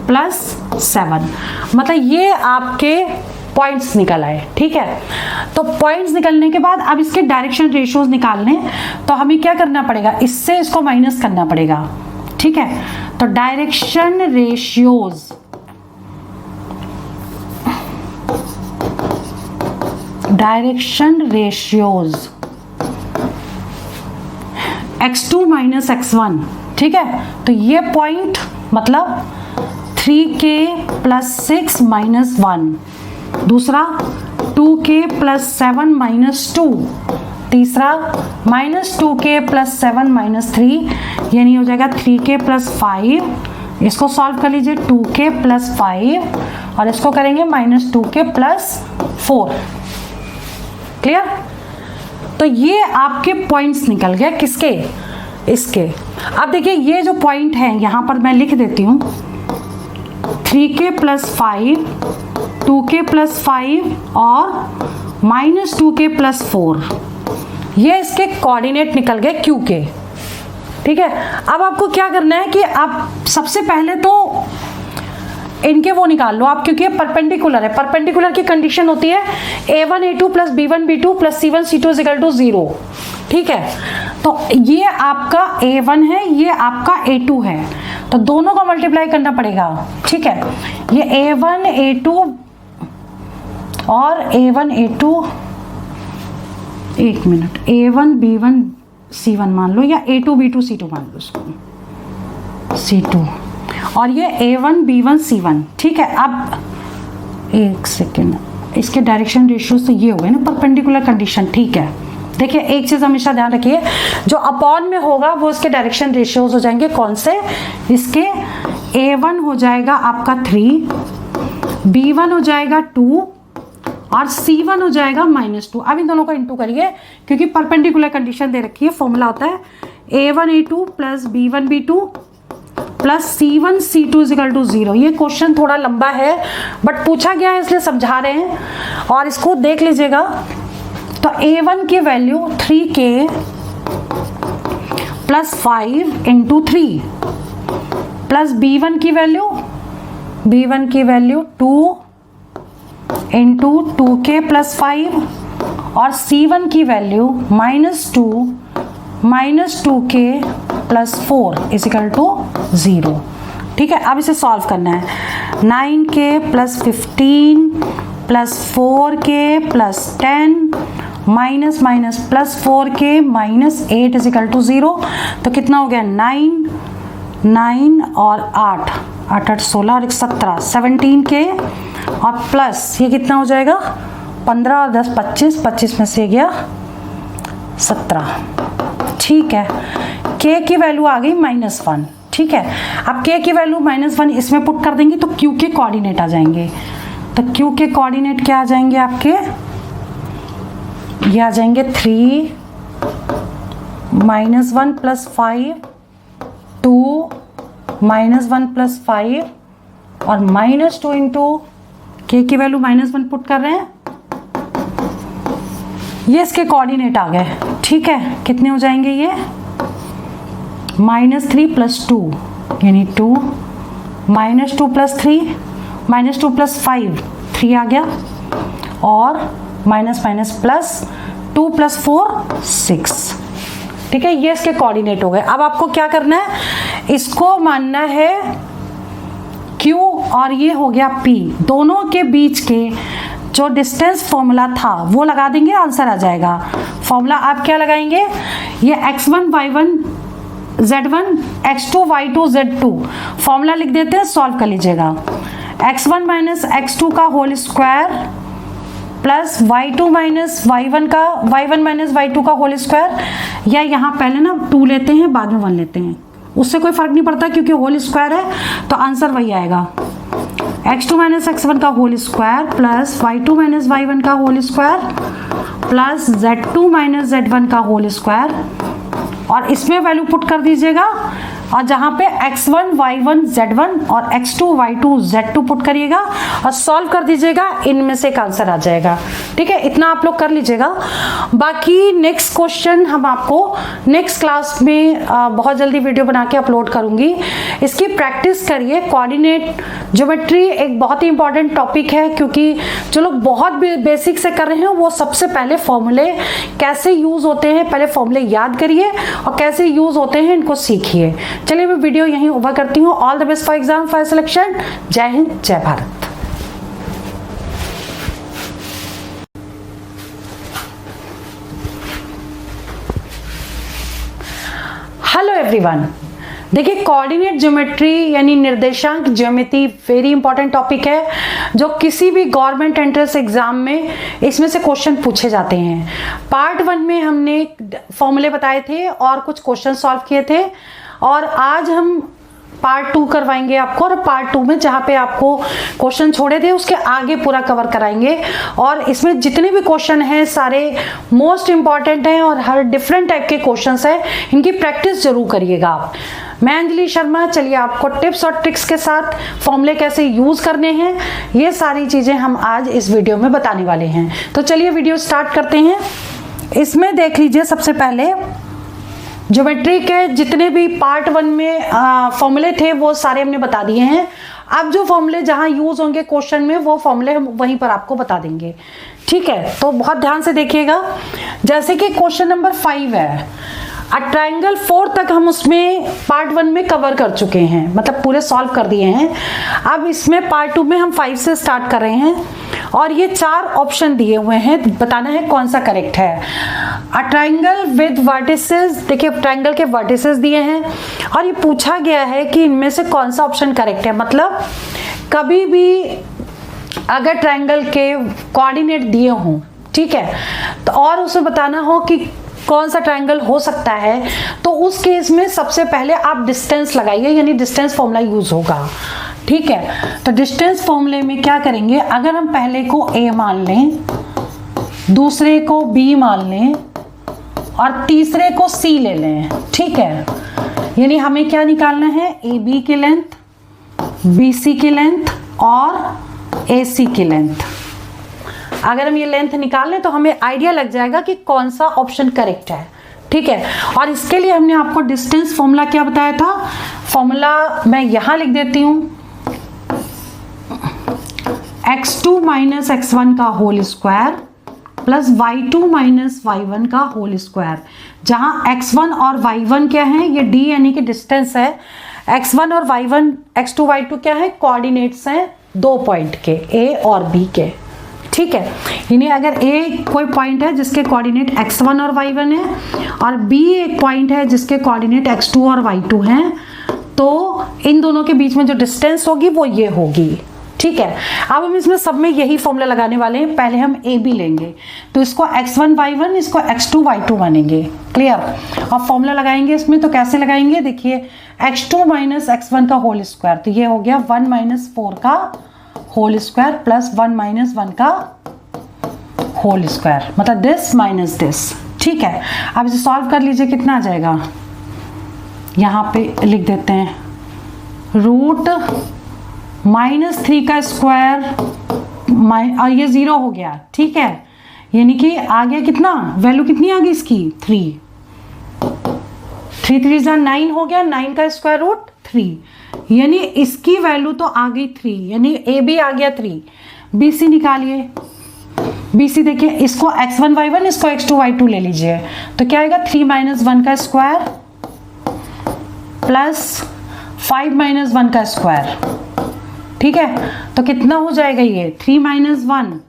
प्लस 7। मतलब ये आपके पॉइंट्स निकल आए। ठीक है, तो पॉइंट्स निकलने के बाद अब इसके डायरेक्शन रेशियोज निकालने, तो हमें क्या करना पड़ेगा, इससे इसको माइनस करना पड़ेगा। ठीक है, तो direction ratios, direction ratios x2 minus x1। ठीक है, तो ये पॉइंट मतलब 3k प्लस 6 माइनस 1, दूसरा 2k प्लस 7 माइनस 2, तीसरा माइनस 2k प्लस 7 माइनस 3, ये नहीं हो जाएगा 3k प्लस 5, इसको सॉल्व कर लीजिए 2k प्लस 5, और इसको करेंगे माइनस 2k प्लस 4। क्लियर? तो ये आपके पॉइंट्स निकल गए किसके, इसके। अब देखिए ये जो पॉइंट है यहां पर मैं लिख देती हूं 3k प्लस 5, 2k प्लस 5 और माइनस 2k प्लस 4, ये इसके कोऑर्डिनेट निकल गए q के। ठीक है, अब आपको क्या करना है कि आप सबसे पहले तो इनके वो निकाल लो आप, क्योंकि ये परपेंडिकुलर है। परपेंडिकुलर की कंडीशन होती है a1 a2 plus b1 b2 plus c1 c2 is equal to 0। ठीक है, तो ये आपका a1 है, ये आपका a2 है, तो दोनों को मल्टीप्लाई करना पड़ेगा। ठीक है, ये a1 a2 और a1 a2, एक मिनट, a1 b1 c1 मान लो, या a2 b2 c2 मान लो इसको c2, और ये a1 b1 c1। ठीक है, अब एक सेकेंड, इसके डायरेक्शन रेशियो तो ये हो गए ना परपेंडिकुलर कंडीशन। ठीक है, देखिए एक चीज हमेशा ध्यान रखिए, जो अपॉन में होगा वो इसके डायरेक्शन रेशियोज हो जाएंगे। कौन से, इसके a1 हो जाएगा आपका 3, b1 हो जाएगा 2 और c1 हो जाएगा -2। अब इन दोनों को इंटू करिए, क्योंकि परपेंडिकुलर कंडीशन दे रखी है। फॉर्मूला होता है a1 a2 plus b1 b2 plus c1 c2 is equal to 0। ये क्वेश्चन थोड़ा लंबा है बट पूछा गया है इसलिए समझा रहे हैं, और इसको देख लीजिएगा। तो a1 की value 3k plus 5 into 3 plus b1 की वैल्यू 2 इंटू 2k प्लस 5 और c1 की value -2 -2k plus 4 is equal to 0। ठीक है, अब इसे सॉल्व करना है। 9k plus 15 plus 4k plus 10 minus minus plus 4k minus 8 is equal to 0। तो कितना हो गया 9 और 8 8 16 और 17 17k, और प्लस ये कितना हो जाएगा 15 और 10 25, 25 में से गया 17। ठीक है, k की वैल्यू आ गई -1। ठीक है, अब k की वैल्यू -1 इसमें पुट कर देंगे तो q के कोऑर्डिनेट आ जाएंगे। तो q के कोऑर्डिनेट क्या आ जाएंगे आपके, ये आ जाएंगे 3 -1 प्लस 5 2 -1 प्लस 5 और -2 इंटू k की वैल्यू -1 पुट कर रहे हैं, ये इसके कोऑर्डिनेट आ गए। ठीक है, कितने हो जाएंगे ये -3 प्लस 2 यानी 2 -2 प्लस 3 -2 प्लस 5 3 आ गया, और माइनस माइनस प्लस 2 प्लस 4 6। ठीक है, ये इसके कोऑर्डिनेट हो गए। अब आपको क्या करना है, इसको मानना है Q और ये हो गया P, दोनों के बीच के जो डिस्टेंस फॉर्मूला था वो लगा देंगे, आंसर आ जाएगा। फॉर्मूला आप क्या लगाएंगे, ये x1 y1 z1 x2 y2 z2 formula लिख देते हैं, सॉल्व कर लीजिएगा। x1 माइनस x2 का whole square plus y2 minus y1 का y1 माइनस y2 का होल स्क्वायर, या यहाँ पहले ना 2 लेते हैं बाद में 1 लेते हैं, उससे कोई फर्क नहीं पड़ता क्योंकि होल स्क्वायर है तो आंसर वही आएगा। x2 माइनस x1 का whole square plus y2 minus y1 का whole square plus z2 minus z1 का होल स्क्वायर, और इसमें वैल्यू पुट कर दीजिएगा और जहाँ पे x1 y1 z1 और x2 y2 z2 पुट करिएगा और सॉल्व कर दीजिएगा, इनमें से एक आंसर आ जाएगा। ठीक है, इतना आप लोग कर लीजिएगा। बाकी नेक्स्ट क्वेश्चन हम आपको नेक्स्ट क्लास में बहुत जल्दी वीडियो बना के अपलोड करूंगी, इसकी प्रैक्टिस करिए। कोऑर्डिनेट ज्योमेट्री एक बहुत ही इंपॉर्टेंट टॉपिक है, क्योंकि जो लोग बहुत बेसिक से कर रहे हैं वो सबसे पहले फॉर्मूले कैसे यूज होते हैं, पहले फॉर्मूले याद करिए और कैसे यूज होते हैं इनको सीखिए। चलिए मैं वीडियो यहीं ओवर करती हूँ। All the best for exam, for selection. जय हिंद, जय भारत। हेलो एवरीवन, देखिए कोऑर्डिनेट ज्योमेट्री यानी निर्देशांक ज्योमेट्री वेरी इंपॉर्टेंट टॉपिक है, जो किसी भी गवर्नमेंट एंट्रेंस एग्जाम में इसमें से क्वेश्चन पूछे जाते हैं। पार्ट 1 में हमने फॉर्मूले बताए थे और कुछ क्वेश्चन सॉल्व किए थे, और आज हम पार्ट 2 करवाएंगे आपको, और पार्ट 2 में जहाँ पे आपको क्वेश्चन छोड़े थे उसके आगे पूरा कवर कराएंगे। और इसमें जितने भी क्वेश्चन हैं सारे मोस्ट इंपॉर्टेंट हैं और हर डिफरेंट टाइप के क्वेश्चंस हैं, इनकी प्रैक्टिस जरूर करिएगा आप। मैं अंजलि शर्मा, चलिए आपको टिप्स और ट्रिक्स के साथ फॉर्मूले कैसे यूज करने हैं ये सारी चीजें हम आज इस वीडियो में बताने वाले हैं। तो चलिए वीडियो स्टार्ट करते हैं। इसमें देख लीजिए, सबसे पहले ज्योमेट्री के जितने भी पार्ट 1 में फॉर्मूले थे वो सारे हमने बता दिए हैं। अब जो फॉर्मूले जहां यूज होंगे क्वेश्चन में वो फॉर्मूले हम वहीं पर आपको बता देंगे। ठीक है, तो बहुत ध्यान से देखिएगा। जैसे कि क्वेश्चन नंबर 5 है, ट्राइंगल 4 तक हम उसमें पार्ट 1 में कवर कर चुके हैं, मतलब पूरे सॉल्व कर दिए हैं। अब इसमें पार्ट 2 में हम 5 से स्टार्ट कर रहे हैं, और ये 4 ऑप्शन दिए हुए हैं, बताना है कौन सा करेक्ट है। ट्राइंगल विद वर्टिसेस, देखिए ट्राइंगल के वर्टिसेस दिए हैं और ये पूछा गया है कि इनमें से कौन सा ऑप्शन करेक्ट है। मतलब कभी भी अगर ट्राइंगल के कोऑर्डिनेट दिए हों, ठीक है, तो और उसे बताना हो कि कौन सा ट्राइंगल हो सकता है, तो उस केस में सबसे पहले आप डिस्टेंस लगाइए, यानी डिस्टेंस फॉर्मूला यूज होगा। ठीक है, तो डिस्टेंस फॉर्मूले में क्या करेंगे, अगर हम पहले को A मान लें, दूसरे को B मान लें और तीसरे को C ले लें, ठीक है, यानी हमें क्या निकालना है, AB की लेंथ, BC की लेंथ और AC की लेंथ। अगर हम ये लेंथ निकाल लें तो हमें आइडिया लग जाएगा कि कौन सा ऑप्शन करेक्ट है। ठीक है, और इसके लिए हमने आपको डिस्टेंस फॉर्मूला क्या बताया था, फॉर्मूला मैं यहां लिख देती हूं, x2 माइनस x1 का whole square plus y2 minus y1 का होल स्क्वायर। जहां x1 और y1 क्या है, ये d यानी कि डिस्टेंस है, x1 और y1, x2 y2 क्या है, कोऑर्डिनेट्स हैं 2 पॉइंट के, a और b के। ठीक है, यानी अगर A कोई पॉइंट है जिसके कोऑर्डिनेट x1 और y1 है और B एक पॉइंट है जिसके कोऑर्डिनेट x2 और y2 हैं, तो इन दोनों के बीच में जो डिस्टेंस होगी वो ये होगी। ठीक है, अब हम इसमें सब में यही फॉर्मूला लगाने वाले हैं। पहले हम AB लेंगे तो इसको x1 y1, इसको x2 y2 मानेंगे। क्लियर, अब फॉर्मूला लगाएंगे इसमें, तो कैसे लगाएंगे, देखिए x2 माइनस x1 का होल स्क्वायर, तो ये हो गया 1 माइनस 4 का होल स्क्वायर प्लस 1 माइनस 1 का होल स्क्वायर, मतलब दिस माइनस दिस। ठीक है, अब इसे सॉल्व कर लीजिए, कितना आ जाएगा, यहाँ पे लिख देते हैं रूट -3 का स्क्वायर और ये 0 हो गया। ठीक है, यानी कि आ गया कितना, वैल्यू कितनी आ गई इसकी, 3 3 जा 9 हो गया, 9 का स्क्वायर रूट 3, यानी इसकी वैल्यू तो आ गई 3, यानी ए बी आ गया 3। BC निकालिए, BC देखिए, इसको x1 y1, इसको x2 y2 ले लीजिए, तो क्या आएगा 3 माइनस 1 का स्क्वायर प्लस 5 माइनस 1 का स्क्वायर। ठीक है, तो कितना हो जाएगा ये 3 माइनस 1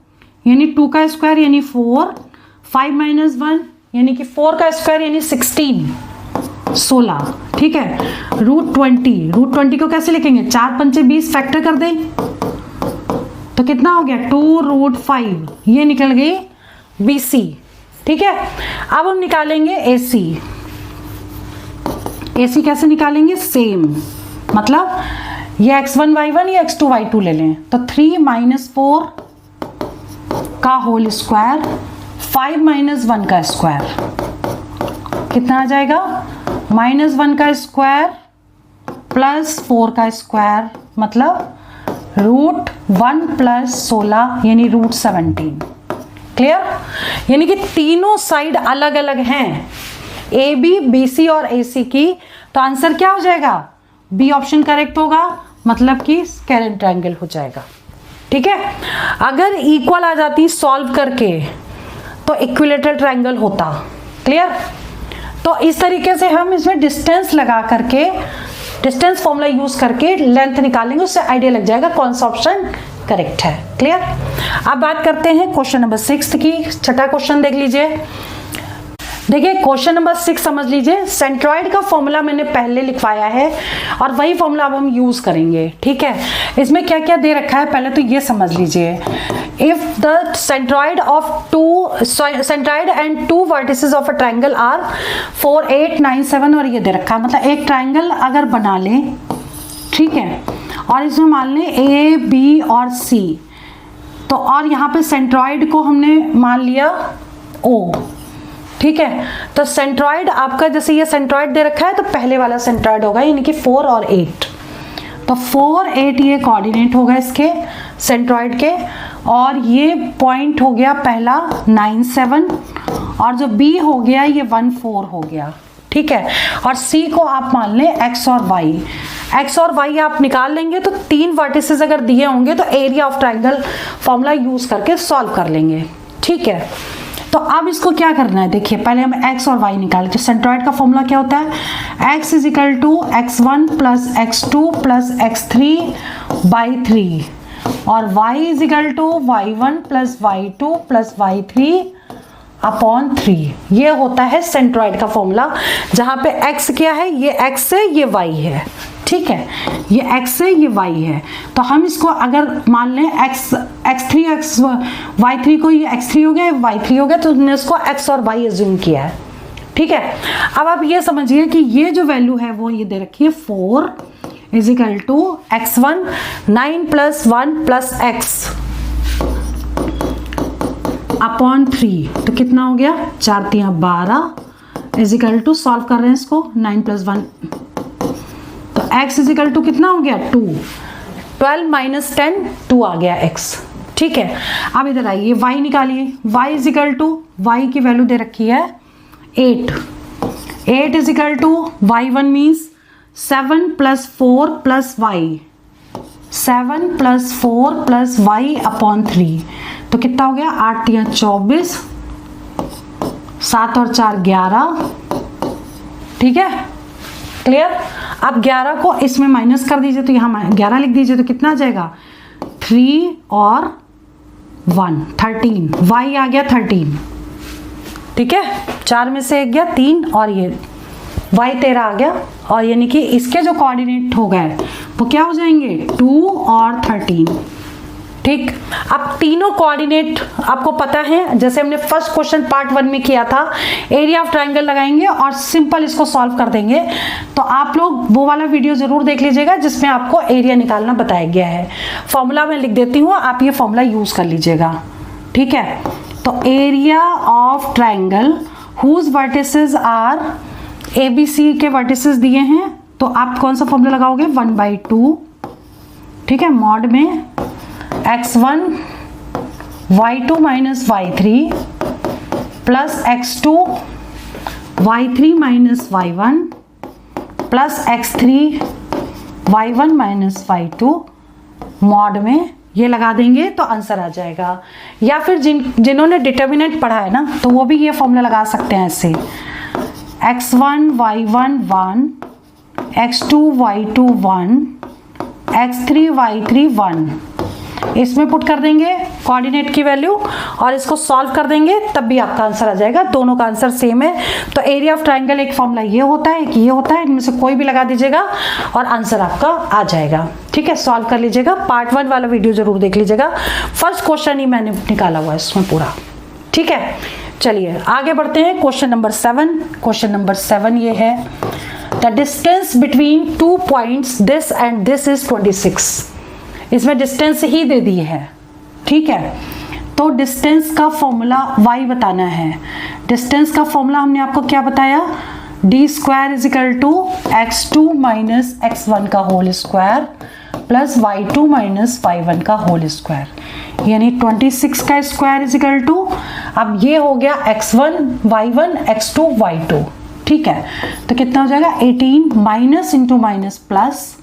यानी 2 का स्क्वायर यानी 4, 5 माइनस 1 यानी कि 4 का स्क्वायर यानी 16। ठीक है, रूट 20 को कैसे लिखेंगे, 4 पंचे 20 फैक्टर कर दें तो कितना हो गया 2 रूट 5, ये निकल गई BC। ठीक है, अब हम निकालेंगे AC। AC कैसे निकालेंगे, सेम, मतलब ये x1 y1 या x2 y2 ले लें, तो 3 माइनस 4 का होल स्क्वायर 5 माइनस 1 का स्क्वायर, कितना आ जाएगा, -1 का स्क्वायर प्लस 4 का स्क्वायर मतलब √1 प्लस 16 यानी √17। क्लियर? यानी कि तीनों साइड अलग अलग हैं, ए बी, बी सी और ए सी की। तो आंसर क्या हो जाएगा? बी ऑप्शन करेक्ट होगा, मतलब कि स्क्वायर ट्रायंगल हो जाएगा। ठीक है, अगर इक्वल आ जाती सॉल्व करके तो इक्विलेटरल ट्रायंगल होता। क्लियर? तो इस तरीके से हम इसमें डिस्टेंस लगा करके, डिस्टेंस फॉर्मूला यूज करके लेंथ निकालेंगे, उससे आइडिया लग जाएगा कौन सा ऑप्शन करेक्ट है। क्लियर? अब बात करते हैं क्वेश्चन नंबर 6 की। छठा क्वेश्चन देख लीजिए। देखिए क्वेश्चन नंबर 6 समझ लीजिए। सेंट्रॉइड का फॉर्मूला मैंने पहले लिखवाया है और वही फॉर्मूला अब हम यूज करेंगे। ठीक है, इसमें क्या क्या दे रखा है पहले तो ये समझ लीजिए। If the centroid and two vertices of a triangle are 4, 8, 9, 7 और ये दे रखा है, मतलब एक ट्राइंगल अगर बना लें, ठीक है, और इसमें मान लें ए बी और सी, तो और यहाँ पे सेंट्रॉइड को हमने मान लिया ओ। ठीक है, तो सेंट्रॉइड आपका जैसे ये सेंट्रॉइड दे रखा है तो पहले वाला सेंट्रॉइड होगा, यानी कि 4 और 8। तो 4, 8 ये कोऑर्डिनेट होगा इसके सेंट्रॉइड के, और ये पॉइंट हो गया पहला 9, 7, और जो बी हो गया ये 1, 4 हो गया। ठीक है, और सी को आप मान लें एक्स और वाई। एक्स और वाई आप निकाल लेंगे तो 3 वर्टिसेस अगर दिए होंगे तो area of triangle formula use करके सॉल्व कर लेंगे। ठीक है, तो अब इसको क्या करना है, देखिए पहले हम x और y निकालें। तो सेंट्रॉइड का फॉर्मूला क्या होता है? x = x1 plus x2 plus x3/3 और y = y1 plus y2 plus y3/3। ये होता है सेंट्रॉइड का फॉर्मूला, जहां पे x क्या है, ये x है, ये y है। ठीक है, ये x है, ये y है। तो हम इसको अगर मान लें y3 को, ये x3 हो गया, y3 हो गया, तो हमने इसको x और y अज्यूम किया है। ठीक है, अब आप ये समझिए कि ये जो वैल्यू है वो ये दे रखी है 4 = x1 9 + 1 + x अपॉन 3। तो कितना हो गया? 4 × 3 = 12 = सॉल्व कर रहे हैं इसको 9 + 1, तो x = कितना हो गया? 2। 12 - 10 2 आ गया x। ठीक है, अब इधर आइए y निकालिए। y y की वैल्यू दे रखी है 8। 8 = y1 मीन्स 7 + 4 + y, 7 + 4 + y/3। तो कितना हो गया? 8 × 3 = 24, 7 और 4 = 11। ठीक है, क्लियर? अब 11 को इसमें माइनस कर दीजिए, तो यहाँ 11 लिख दीजिए, तो कितना आ जाएगा? 3 और 1 13, y आ गया 13। ठीक है, 4 में से 1 गया 3 और ये y 13 आ गया, और यानी कि इसके जो कोऑर्डिनेट हो गए वो क्या हो जाएंगे? 2 और 13। ठीक, अब तीनों कोऑर्डिनेट आपको पता है, जैसे हमने फर्स्ट क्वेश्चन पार्ट 1 में किया था, एरिया ऑफ ट्रायंगल लगाएंगे और सिंपल इसको सॉल्व कर देंगे। तो आप लोग वो वाला वीडियो जरूर देख लीजिएगा जिसमें आपको एरिया निकालना बताया गया है। फॉर्मूला मैं लिख देती हूँ, आप ये फॉर्मूला यूज कर लीजिएगा। ठीक है, तो area of triangle whose vertices are ABC के वर्टिसेस दिए हैं, तो आप कौन सा फॉर्मूला लगाओगे? 1/2। ठीक है, मॉड में x1 y2 - y3 plus x2 y3 - y1 plus x3 y1 - y2 mod में ये लगा देंगे तो आंसर आ जाएगा। या फिर जिन्होंने डिटर्मिनेंट पढ़ा है ना, तो वो भी ये फॉर्मूला लगा सकते हैं ऐसे, x1 y1 1, x2 y2 1, x3 y3 1। इसमें पुट कर देंगे कोऑर्डिनेट की वैल्यू और इसको सॉल्व कर देंगे, तब भी आपका आंसर आ जाएगा। दोनों का आंसर सेम है। तो एरिया ऑफ ट्रायंगल एक फॉर्मूला ये होता है, एक ये होता है, इनमें से कोई भी लगा दीजिएगा और आंसर आपका आ जाएगा। ठीक है, सॉल्व कर लीजिएगा। पार्ट 1 वाला वीडियो जरूर देख लीजिएगा, फर्स्ट क्वेश्चन ही मैंने निकाला हुआ है इसमें पूरा। ठीक है, चलिए आगे बढ़ते हैं। Question number 7। क्वेश्चन नंबर 7 ये है, the distance between 2 points this and this is 26। इसमें डिस्टेंस ही दे दी है। ठीक है, तो डिस्टेंस का फॉर्मूला y बताना है। डिस्टेंस का फॉर्मूला हमने आपको क्या बताया? D square is equal to x2 minus x1 का whole square plus y2 minus y1 का होल स्क्वायर, यानी 26 का स्क्वायर इज इक्वल टू, अब ये हो गया x1 y1 x2 y2, ठीक है। तो कितना हो जाएगा 18 minus into minus plus,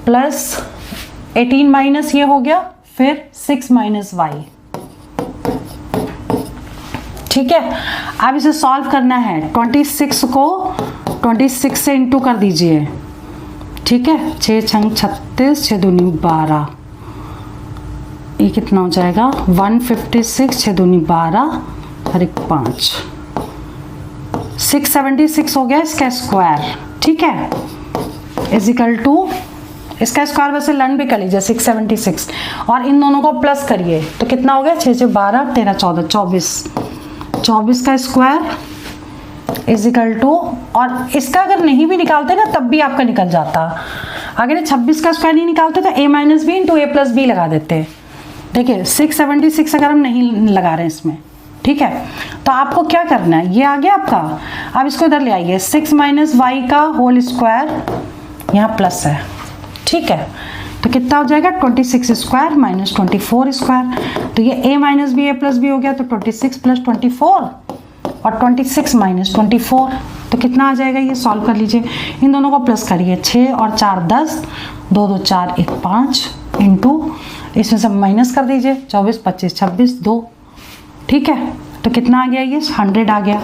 plus 18 minus ये हो गया, फिर 6 माइनस वाई, ठीक है। अब इसे सॉल्व करना है, 26 को 26 से इंटू कर दीजिए, ठीक है। 6 छंग 36, 6 दूनी 12, ये कितना हो जाएगा 156, 6 दूनी 12 और 1 5, 676 हो गया इसका स्क्वायर, ठीक है, इज इक्वल टू, इसका स्क्वायर वैसे लर्न भी कर लीजिए 676, और इन दोनों को प्लस करिए तो कितना हो गया 6 से 12 13 14 24 का स्क्वायर इज इक्वल टू, और इसका अगर नहीं भी निकालते ना तब भी आपका निकल जाता, अगर 26 का स्क्वायर नहीं निकालते तो a minus b into a plus b लगा देते। देखिए 676 अगर हम नहीं लगा रहे हैं इसमें, ठीक है, तो आपको क्या करना है, ये आ गया आपका, अब इसको इधर ले आइए, 6 माइनस वाई का होल स्क्वायर यहाँ प्लस है, ठीक है, तो कितना हो जाएगा 26 स्क्वायर माइनस 24 स्क्वायर, तो ये a minus b a plus b हो गया, तो 26 प्लस 24 और 26 माइनस 24, तो कितना आ जाएगा, ये सॉल्व कर लीजिए, इन दोनों को प्लस करिए, 6 और 4 10, 2 2 4 1 5 इंटू, इसमें सब माइनस कर दीजिए, 24 25 26 2, ठीक है, तो कितना आ गया, ये 100 आ गया।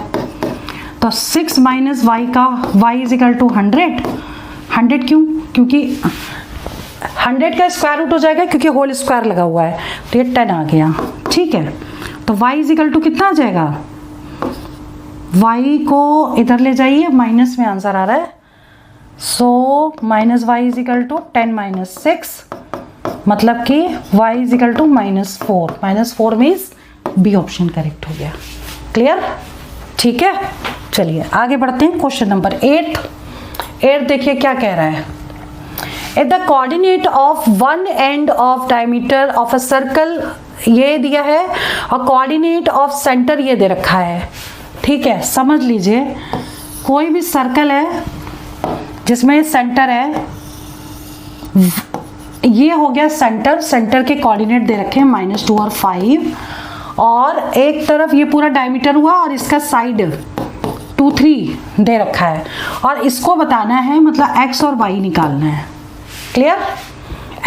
तो 6 माइनस वाई का y इज इक्वल टू 100 क्यों, क्योंकि 100 का स्क्वायर रूट हो जाएगा क्योंकि होल स्क्वायर लगा हुआ है, तो ये 10 आ गया, ठीक है। तो y इज इक्वल टू कितना आ जाएगा, y को इधर ले जाइए, माइनस में आंसर आ रहा है, so minus y is equal to 10 minus 6, मतलब कि y is equal to -4 means b option correct हो गया। क्लियर, ठीक है, चलिए आगे बढ़ते हैं। क्वेश्चन नंबर 8 देखिए क्या कह रहा है, at the coordinate of one end of diameter of a circle, ये दिया है, और कोऑर्डिनेट ऑफ सेंटर ये दे रखा है, ठीक है। समझ लीजिए कोई भी सर्कल है जिसमें सेंटर है, ये हो गया सेंटर, सेंटर के कोऑर्डिनेट दे रखे हैं -2 और 5, और एक तरफ ये पूरा डायमीटर हुआ और इसका साइड 2 3 दे रखा है, और इसको बताना है, मतलब x और y निकालना है। क्लियर,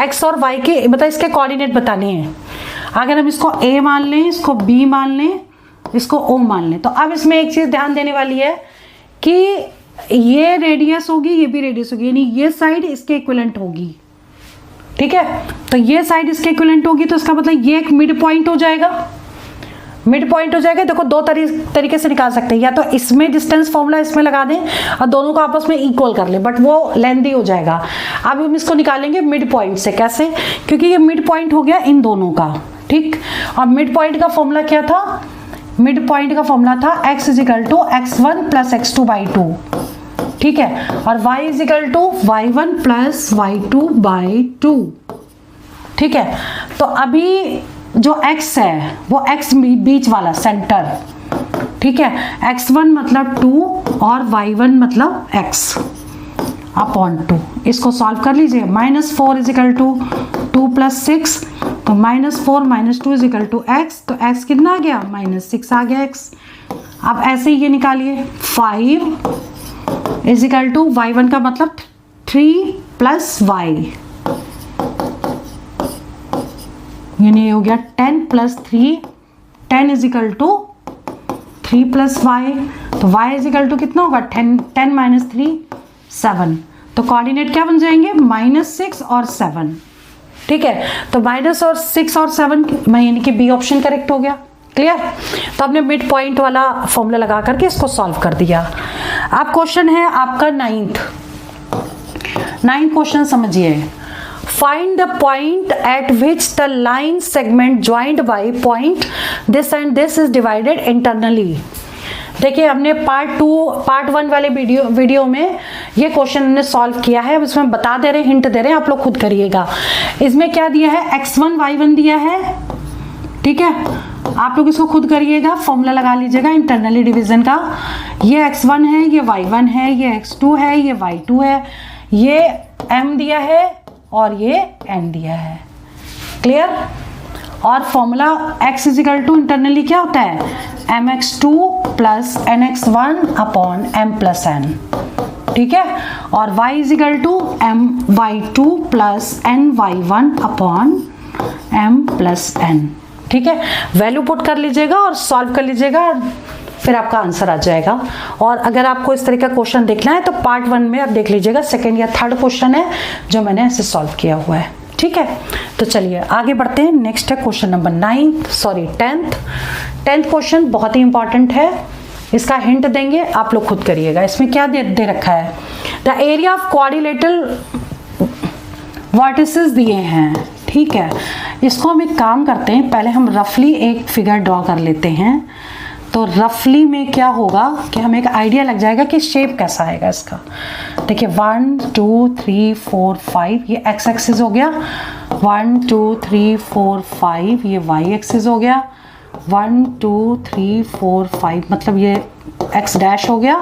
x और y के मतलब इसके कोऑर्डिनेट बताने हैं। अगर हम इसको a मान लें, इसको b मान लें, इसको o मान लें, तो अब इसमें एक चीज ध्यान देने वाली है कि ये रेडियस होगी, ये भी रेडियस होगी, यानी ये साइड इसके इक्विवेलेंट होगी, ठीक है। तो ये साइड इसके इक्विवेलेंट होगी, तो इसका मतलब ये एक मिड पॉइंट हो जाएगा, मिड पॉइंट हो जाएगा। देखो दो तरीके से निकाल सकते हैं, या तो इसमें डिस्टेंस फॉर्मूला इसमें लगा दें और दोनों को आपस में इक्वल कर लें, बट वो लेंथी हो जाएगा। अब हम इसको निकालेंगे मिड पॉइंट से। कैसे, क्योंकि ये मिड पॉइंट हो गया इन दोनों का, ठीक। और मिड पॉइंट का फॉर्मूला क्या था, मिड पॉइंट का फॉर्मूला था x is equal to x1 plus x2 by 2, ठीक है, और y is equal to y1 plus y2 by 2, ठीक है। तो अभी जो x है वो x बीच वाला सेंटर, ठीक है, x1 मतलब 2 और y1 मतलब x अपॉन 2, इसको सॉल्व कर लीजिए। -4 इज इक्वल टू 2 प्लस 6, तो -4 minus 2 is equal to x, तो x कितना आ गया, -6 आ गया x। अब ऐसे ही ये निकालिए, 5 इज इक्वल टू y1 का मतलब 3 प्लस y, यानी ये हो गया 10 plus 3, 10 is equal to 3 plus y, तो y इज इक्वल टू कितना होगा 10 माइनस 3 7, तो कोऑर्डिनेट क्या बन जाएंगे -6 और 7, ठीक है। तो -6 और 7 यानी कि बी ऑप्शन करेक्ट हो गया। क्लियर, तो आपने मिड पॉइंट वाला फॉर्मूला लगा करके इसको सॉल्व कर दिया। अब क्वेश्चन है आपका 9th क्वेश्चन समझिए। Find the point at which the line segment joined by point this and this is divided internally। देखिए हमने पार्ट 1 वाले वीडियो में ये क्वेश्चन हमने सॉल्व किया है, अब इसमें बता दे रहे हैं, हिंट दे रहे हैं, आप लोग खुद करिएगा। इसमें क्या दिया है, x1 y1 दिया है, ठीक है, आप लोग इसको खुद करिएगा, फॉर्मूला लगा लीजिएगा इंटरनली डिवीजन का। ये x1 है, ये y1 है, ये x2 है, ये y2 है, ये m दिया है और ये n दिया है। क्लियर? और formula x is equal to internally क्या होता है, mx2 plus nx1 upon m plus n। ठीक है, और y is equal to my2 plus ny1 upon m plus n। ठीक है, वैल्यू पुट कर लीजिएगा और सॉल्व कर लीजिएगा और फिर आपका आंसर आ जाएगा। और अगर आपको इस तरह का क्वेश्चन देखना है तो पार्ट 1 में आप देख लीजिएगा, सेकेंड या थर्ड क्वेश्चन है जो मैंने ऐसे सॉल्व किया हुआ है। ठीक है, तो चलिए आगे बढ़ते हैं। नेक्स्ट है क्वेश्चन नंबर 10th क्वेश्चन, बहुत ही इंपॉर्टेंट है। इसका हिंट देंगे, आप लोग खुद करिएगा। इसमें क्या दे रखा है, the area of quadrilateral vertices दिए हैं। ठीक है, इसको हम एक काम करते हैं, पहले हम रफली एक फिगर ड्रॉ कर लेते हैं। तो रफली में क्या होगा कि हमें एक आइडिया लग जाएगा कि शेप कैसा आएगा इसका। देखिए 1 2 3 4 5 ये x एक्सिस हो गया, 1 2 3 4 5 ये y एक्सिस हो गया, 1 2 3 4 5 मतलब ये x डैश हो गया,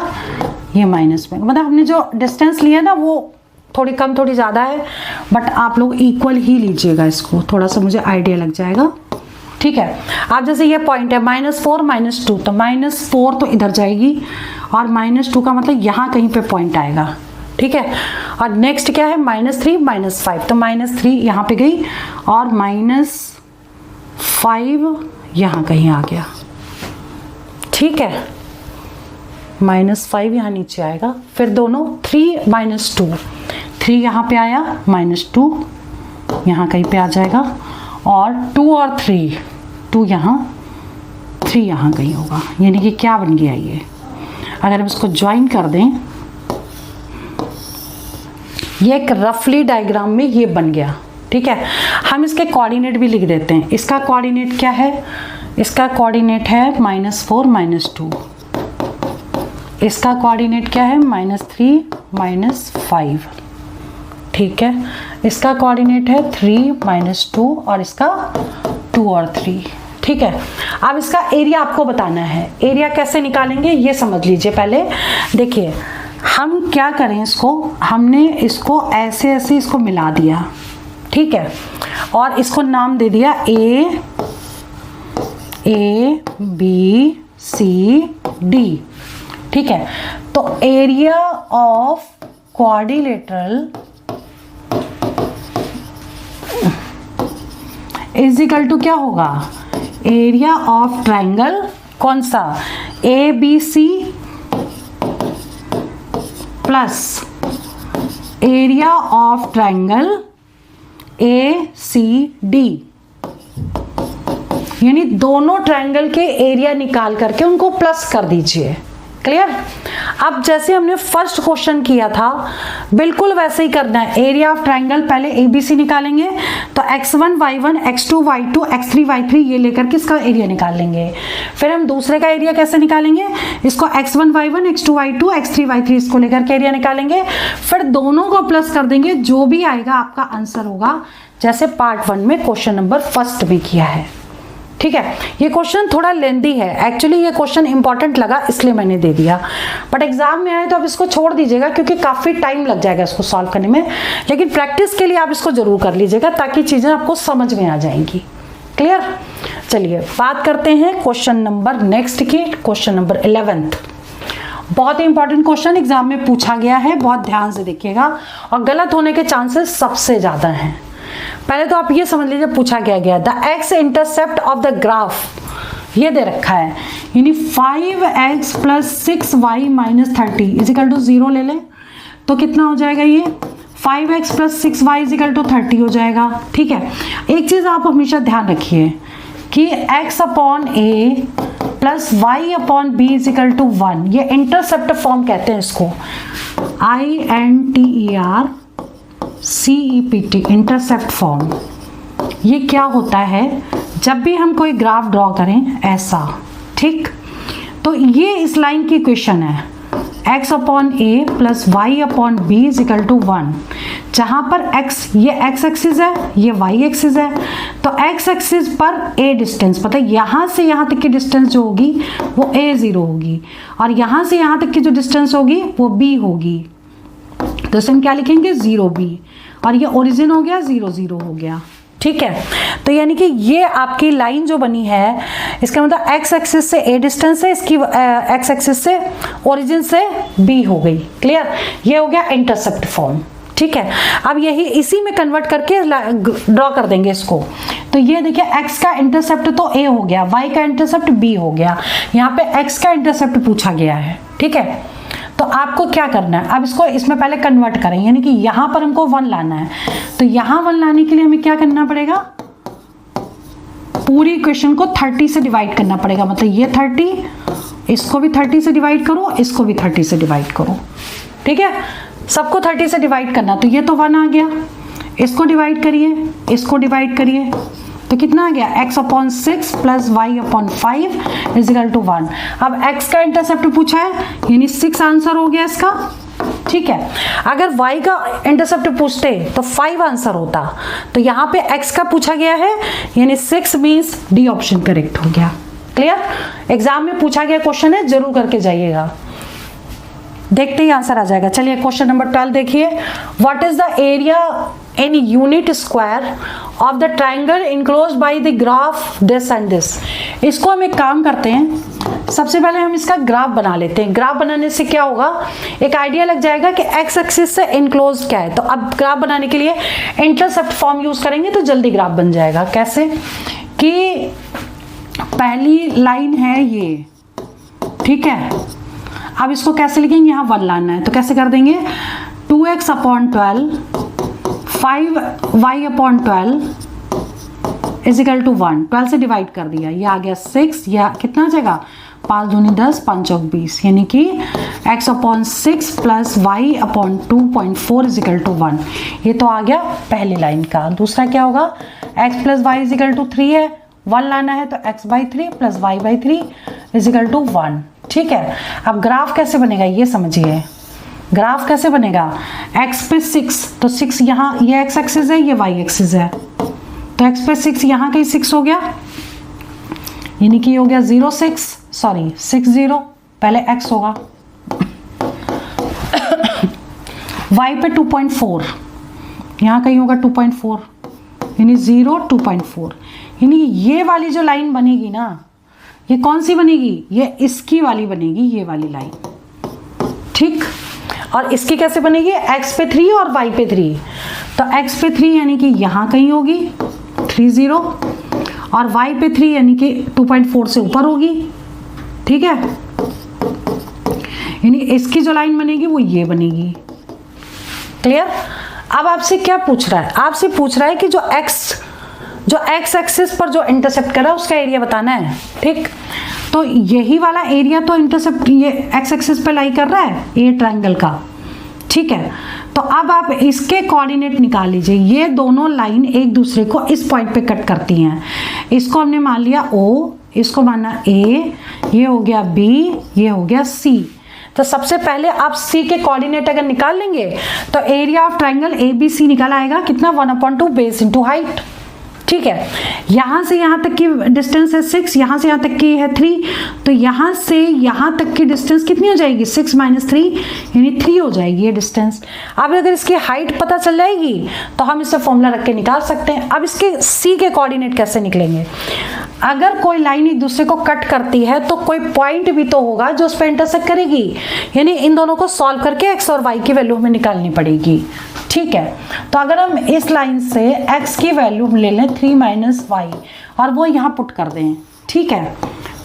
ये माइनस में, मतलब हमने जो डिस्टेंस लिया ना वो थोड़ी कम थोड़ी ज़्यादा है, बट आप लोग इक्वल ही लीजिएगा इसको, थोड़ा सा मुझे आइडिया लग जाएगा। ठीक है, आप जैसे ये पॉइंट है -4 -2, तो -4 तो इधर जाएगी और -2 का मतलब यहाँ कहीं पे पॉइंट आएगा। ठीक है, और नेक्स्ट क्या है -3 -5, तो -3 यहाँ पे गई और -5 यहाँ कहीं आ गया। ठीक है, -5 यहाँ नीचे आएगा, फिर दोनों 3 -2, 3 यहाँ पे आया, -2 यहाँ कहीं पे आ जाएगा और 2 और 3, 2 यहाँ, 3 यहाँ कहीं होगा। यानी कि क्या बन गया ये, अगर हम इसको ज्वाइन कर दें, ये एक रफली डायग्राम में ये बन गया। ठीक है, हम इसके कोऑर्डिनेट भी लिख देते हैं। इसका कोऑर्डिनेट क्या है, इसका कोऑर्डिनेट है -4 -2, इसका कोऑर्डिनेट क्या है -3 -5। ठीक है, इसका कोऑर्डिनेट है 3 -2 और इसका 2 और 3। ठीक है, अब इसका एरिया आपको बताना है। एरिया कैसे निकालेंगे ये समझ लीजिए पहले। देखिए हम क्या करें, इसको हमने इसको ऐसे ऐसे इसको मिला दिया। ठीक है, और इसको नाम दे दिया A B C D। ठीक है, तो area of quadrilateral is equal to क्या होगा, एरिया ऑफ ट्राइंगल कौन सा, ABC plus area of triangle ACD। यानी दोनों ट्राइंगल के एरिया निकाल करके उनको प्लस कर दीजिए। क्लियर? अब जैसे हमने फर्स्ट क्वेश्चन किया था बिल्कुल वैसे ही करना है। एरिया ऑफ ट्राइंगल पहले ABC निकालेंगे, तो x1 y1 x2 y2 x3 y3 ये लेकर के इसका एरिया निकाल लेंगे। फिर हम दूसरे का एरिया कैसे निकालेंगे, इसको x1 y1 x2 y2 x3 y3 इसको लेकर के एरिया निकालेंगे, फिर दोनों को प्लस कर देंगे, जो भी आएगा आपका आंसर होगा, जैसे पार्ट 1 में क्वेश्चन नंबर फर्स्ट में किया है। ठीक है, ये क्वेश्चन थोड़ा लेंदी है, एक्चुअली ये क्वेश्चन इंपॉर्टेंट लगा इसलिए मैंने दे दिया, बट एग्जाम में आए तो आप इसको छोड़ दीजिएगा क्योंकि काफ़ी टाइम लग जाएगा इसको सॉल्व करने में, लेकिन प्रैक्टिस के लिए आप इसको जरूर कर लीजिएगा ताकि चीज़ें आपको समझ में आ जाएंगी। क्लियर? चलिए बात करते हैं क्वेश्चन नंबर नेक्स्ट की, क्वेश्चन नंबर 11th। बहुत ही इंपॉर्टेंट क्वेश्चन एग्जाम में पूछा गया है, बहुत ध्यान से देखिएगा और गलत होने के चांसेस सबसे ज़्यादा हैं। पहले तो आप ये समझ लीजिए पूछा क्या गया, the x intercept of the graph ये दे रखा है, यानी 5x plus 6y minus 30 is equal to 0 ले लें तो कितना हो जाएगा, ये 5x plus 6y is equal to 30 हो जाएगा। ठीक है, एक चीज़ आप हमेशा ध्यान रखिए कि x upon a plus y upon b is equal to 1, ये इंटरसेप्ट फॉर्म कहते हैं इसको, INTERCEPT इंटरसेप्ट फॉर्म। ये क्या होता है, जब भी हम कोई ग्राफ ड्रॉ करें ऐसा, ठीक, तो ये इस लाइन की इक्वेशन है, x upon a plus y upon b is equal to 1। जहाँ पर x, ये x एक्सिस है, ये y एक्सिस है, तो x एक्सिस पर a डिस्टेंस, पता है यहाँ से यहाँ तक की डिस्टेंस जो होगी वो a0 होगी, और यहाँ से यहाँ तक की जो डिस्टेंस होगी वो b होगी। तो इसे हम क्या लिखेंगे, 0b, और ये ओरिजिन हो गया, 0 0 हो गया। ठीक है, तो यानी कि ये आपकी लाइन जो बनी है, इसका मतलब x एक्सिस से a डिस्टेंस है, इसकी x एक्सिस से ओरिजिन से b हो गई। क्लियर, ये हो गया इंटरसेप्ट फॉर्म। ठीक है, अब यही इसी में कन्वर्ट करके ड्रॉ कर देंगे इसको। तो ये देखिए x का इंटरसेप्ट तो a हो गया, y का इंटरसेप्ट b हो गया, यहाँ पे x का इंटरसेप्ट पूछा गया है। ठीक है, तो आपको क्या करना है, अब इसको इसमें पहले कन्वर्ट करें, यानी कि यहाँ पर हमको 1 लाना है। तो यहाँ 1 लाने के लिए हमें क्या करना पड़ेगा, पूरी इक्वेशन को 30 से डिवाइड करना पड़ेगा। मतलब ये 30, इसको भी 30 से डिवाइड करो, इसको भी 30 से डिवाइड करो। ठीक है, सबको 30 से डिवाइड करना। तो ये तो 1 आ गया, इसको डिवाइड करिए, इसको डिवाइड करिए, तो कितना आ गया, x upon 6 plus y upon 5 is equal to 1। अब x का इंटरसेप्ट पूछा है, यानी 6 आंसर हो गया इसका। ठीक है, अगर y का इंटरसेप्ट पूछते तो 5 आंसर होता, तो यहाँ पे x का पूछा गया है, यानी 6 मीन्स डी ऑप्शन करेक्ट हो गया। क्लियर, एग्जाम में पूछा गया क्वेश्चन है, जरूर करके जाइएगा, देखते ही आंसर आ जाएगा। चलिए क्वेश्चन नंबर 12 देखिए, what is the area in unit square of the triangle enclosed by the graph this and this. इसको हम एक काम करते हैं, सबसे पहले हम इसका ग्राफ बना लेते हैं। ग्राफ बनाने से क्या होगा, एक आइडिया लग जाएगा कि एक्स एक्सिस से इनक्लोज क्या है। तो अब ग्राफ बनाने के लिए इंटरसेप्ट फॉर्म यूज करेंगे तो जल्दी ग्राफ बन जाएगा। कैसे कि पहली लाइन है ये, ठीक है, अब इसको कैसे लिखेंगे, यहाँ 1 लाना है, तो कैसे कर देंगे, 2x upon 12 5y upon 12 is equal to 1। 12 से डिवाइड कर दिया, ये आ गया 6, या कितना आ जाएगा, 5 दूनी 10 5 चौक 20, यानी कि x upon 6 plus y upon 2.4 is equal to 1। ये तो आ गया पहली लाइन का। दूसरा क्या होगा, x plus y is equal to 3 है, 1 लाना है, तो x by 3 plus y by 3 is equal to 1। ठीक है, अब ग्राफ कैसे बनेगा ये समझिए। ग्राफ कैसे बनेगा, x पे 6, तो 6 यहाँ, ये x एक्सिस है, ये y एक्सिस है, तो x पे 6, यहाँ कहीं 6 हो गया, यानी कि हो गया 0 6, सॉरी 6 0, पहले x होगा, y पे 2.4, यहाँ कहीं होगा 2.4, यानी 0 2.4, यानी ये वाली जो लाइन बनेगी ना, ये कौन सी बनेगी, ये इसकी वाली बनेगी, ये वाली लाइन। ठीक, और इसकी कैसे बनेगी, x पे 3 और y पे 3, तो x पे 3 यानी कि यहाँ कहीं होगी 3 0, और y पे 3 यानी कि 2.4 से ऊपर होगी। ठीक है, यानी इसकी जो लाइन बनेगी वो ये बनेगी। क्लियर, अब आपसे क्या पूछ रहा है, आपसे पूछ रहा है कि जो x एक्सिस पर जो इंटरसेप्ट कर रहा है उसका एरिया बताना है। ठीक, तो यही वाला एरिया तो इंटरसेप्ट ये x एक्सिस पे लाई कर रहा है, ये ट्रायंगल का। ठीक है, तो अब आप इसके कोऑर्डिनेट निकाल लीजिए। ये दोनों लाइन एक दूसरे को इस पॉइंट पे कट करती हैं। इसको हमने मान लिया O, इसको माना A, ये हो गया B, ये हो गया C। तो सबसे पहले आप C के कोऑर्डिनेट अगर निकाल लेंगे तो एरिया ऑफ ट्रायंगल ABC निकल आएगा कितना, 1/2 बेस इंटू हाइट। ठीक है, यहाँ से यहाँ तक की डिस्टेंस है 6, यहाँ से यहाँ तक की है 3, तो यहाँ से यहाँ तक की डिस्टेंस कितनी हो जाएगी, 6 - 3 यानी 3 हो जाएगी ये डिस्टेंस। अब अगर इसकी हाइट पता चल जाएगी तो हम इससे फॉर्मूला रख के निकाल सकते हैं। अब इसके C के कोऑर्डिनेट कैसे निकलेंगे, अगर कोई लाइन एक दूसरे को कट करती है तो कोई पॉइंट भी तो होगा जो उस पर इंटरसेक्ट करेगी, यानी इन दोनों को सॉल्व करके x और y की वैल्यू हमें निकालनी पड़ेगी। ठीक है, तो अगर हम इस लाइन से x की वैल्यू ले लें 3 - y और वो यहाँ पुट कर दें। ठीक है,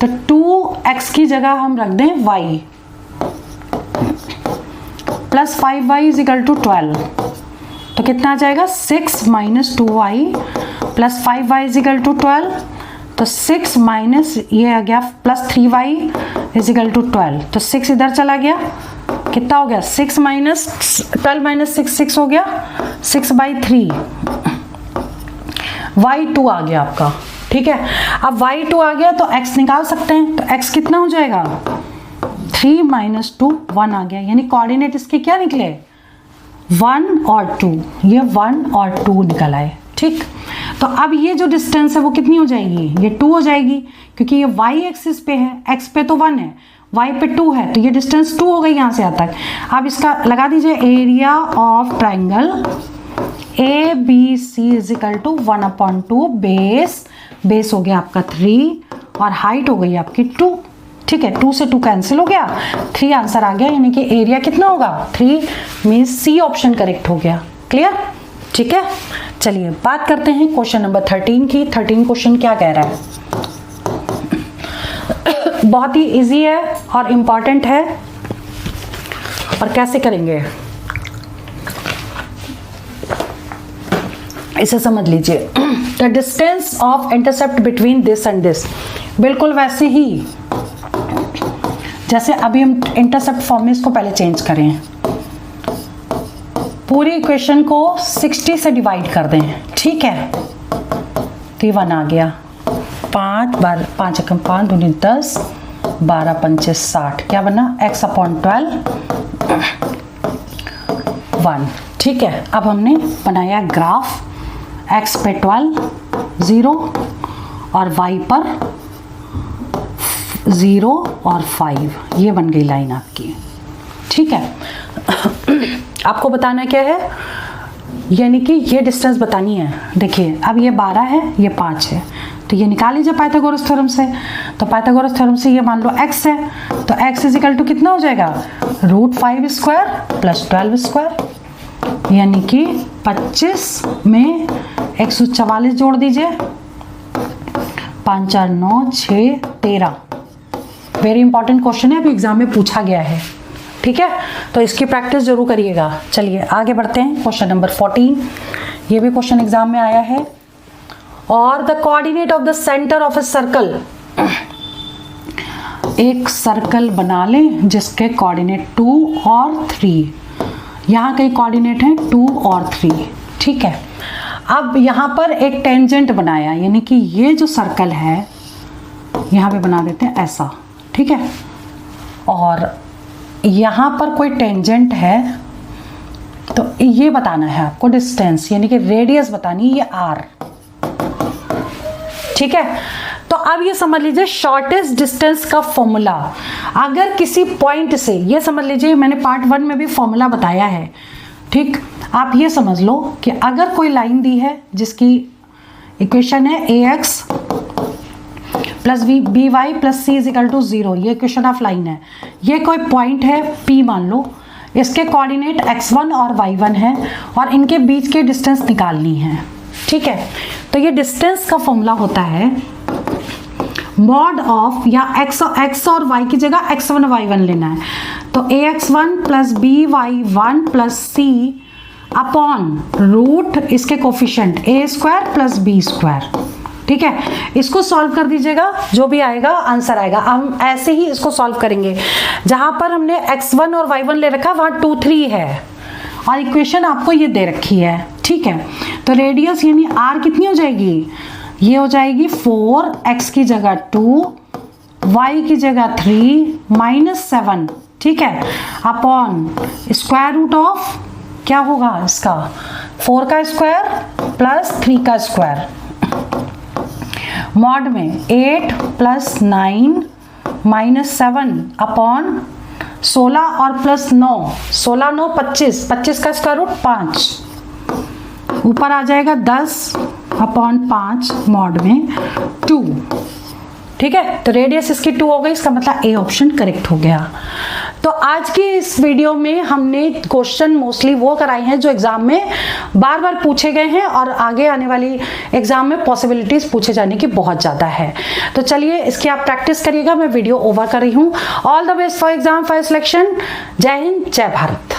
तो 2x की जगह हम रख दें y plus 5y is equal to 12, तो कितना आ जाएगा 6 - 2y plus 5y is equal to 12, तो 6 माइनस ये आ गया plus 3y is equal to 12, तो 6 इधर चला गया, कितना हो गया 6 - 12 - 6 6 हो गया, 6/3 y2 आ गया आपका। ठीक है, अब y2 आ गया तो x निकाल सकते हैं, तो x कितना हो जाएगा 3 - 2 1 आ गया, यानी कोऑर्डिनेट इसके क्या निकले 1 और 2, ये 1 और 2 निकल आए। ठीक, तो अब ये जो डिस्टेंस है वो कितनी हो जाएगी, ये 2 हो जाएगी, क्योंकि ये y एक्सिस पे है, x पे तो 1 है, y पे 2 है, तो ये डिस्टेंस 2 हो गई यहाँ से यहाँ तक। अब इसका लगा दीजिए area of triangle ABC is equal to 1/2 base हो गया आपका 3 और हाइट हो गई आपकी 2। ठीक है, 2 से 2 कैंसिल हो गया, 3 आंसर आ गया, यानी कि एरिया कितना होगा 3, मीन्स सी ऑप्शन करेक्ट हो गया। क्लियर? ठीक है, चलिए बात करते हैं क्वेश्चन नंबर 13 की। 13 क्वेश्चन क्या कह रहा है, बहुत ही इजी है और इम्पॉर्टेंट है। और कैसे करेंगे इसे समझ लीजिए। The distance of intercept between this and this, बिल्कुल वैसे ही जैसे अभी हम इंटरसेप्ट फॉर्म में इसको पहले चेंज करें, पूरी इक्वेशन को 60 से डिवाइड कर दें। ठीक है, तो 1 आ गया, 5 बार 5 एकम 5 दूनी 10, 12 पंचे 60, क्या बना x/12 1। ठीक है, अब हमने बनाया ग्राफ, x पे 12 0 और y पर 0 और 5, ये बन गई लाइन आपकी। ठीक है, आपको बताना क्या है, यानी कि ये डिस्टेंस बतानी है। देखिए अब ये 12 है, ये 5 है, तो ये निकाल लीजिए पाइथागोरस थ्योरम से। तो पाइथागोरस थ्योरम से ये मान लो x है, तो x इज इक्वल टू कितना हो जाएगा √5² + 12², यानी कि 25 में 144 जोड़ दीजिए, 5 4 9 6 13। वेरी इंपॉर्टेंट क्वेश्चन है, अभी एग्जाम में पूछा गया है। ठीक है, तो इसकी प्रैक्टिस जरूर करिएगा। चलिए आगे बढ़ते हैं, क्वेश्चन नंबर 14, ये भी क्वेश्चन एग्जाम में आया है। और the coordinate of the centre of a circle, एक सर्कल बना लें जिसके कोऑर्डिनेट 2 और 3, यहाँ कई कोऑर्डिनेट हैं 2 और 3। ठीक है, अब यहाँ पर एक टेंजेंट बनाया, यानी कि ये जो सर्कल है यहाँ पे बना देते हैं ऐसा। ठीक है, और यहाँ पर कोई टेंजेंट है, तो ये बताना है आपको डिस्टेंस, यानी कि रेडियस बतानी है, ये r। ठीक है, तो अब ये समझ लीजिए शॉर्टेस्ट डिस्टेंस का फॉर्मूला, अगर किसी पॉइंट से, ये समझ लीजिए मैंने पार्ट 1 में भी फॉर्मूला बताया है। ठीक, आप ये समझ लो कि अगर कोई लाइन दी है जिसकी इक्वेशन है ax + by + c = 0, ये इक्वेशन ऑफ लाइन है। ये कोई पॉइंट है P मान लो, इसके कोऑर्डिनेट x1 और y1 है और इनके बीच के डिस्टेंस निकालनी है। ठीक है, तो ये डिस्टेंस का फॉर्मूला होता है मॉड ऑफ, या x और y की जगह x1 y1 लेना है, तो ax1 + by1 + c upon root इसके कोफिशिएंट a² + b²। ठीक है, इसको सॉल्व कर दीजिएगा, जो भी आएगा आंसर आएगा। हम ऐसे ही इसको सॉल्व करेंगे, जहां पर हमने x1 और y1 ले रखा वहां 2 3 है और इक्वेशन आपको ये दे रखी है। ठीक है, तो रेडियस यानी r कितनी हो जाएगी, ये हो जाएगी 4, x की जगह 2, y की जगह 3 - 7। ठीक है, अपॉन √ ऑफ क्या होगा इसका 4 का स्क्वायर + 3 का स्क्वायर, मॉड में 8 + 9 - 7 अपॉन 16 और +9, 16 9 25, 25 का स्क्वायर रूट 5, ऊपर आ जाएगा 10/5 मॉड में 2। ठीक है, तो रेडियस इसकी 2 हो गई, इसका मतलब ए ऑप्शन करेक्ट हो गया। तो आज की इस वीडियो में हमने क्वेश्चन मोस्टली वो कराए हैं जो एग्जाम में बार बार पूछे गए हैं और आगे आने वाली एग्जाम में पॉसिबिलिटीज पूछे जाने की बहुत ज़्यादा है। तो चलिए इसकी आप प्रैक्टिस करिएगा, मैं वीडियो ओवर कर रही हूँ। All the best for exam for selection. जय हिंद, जय भारत।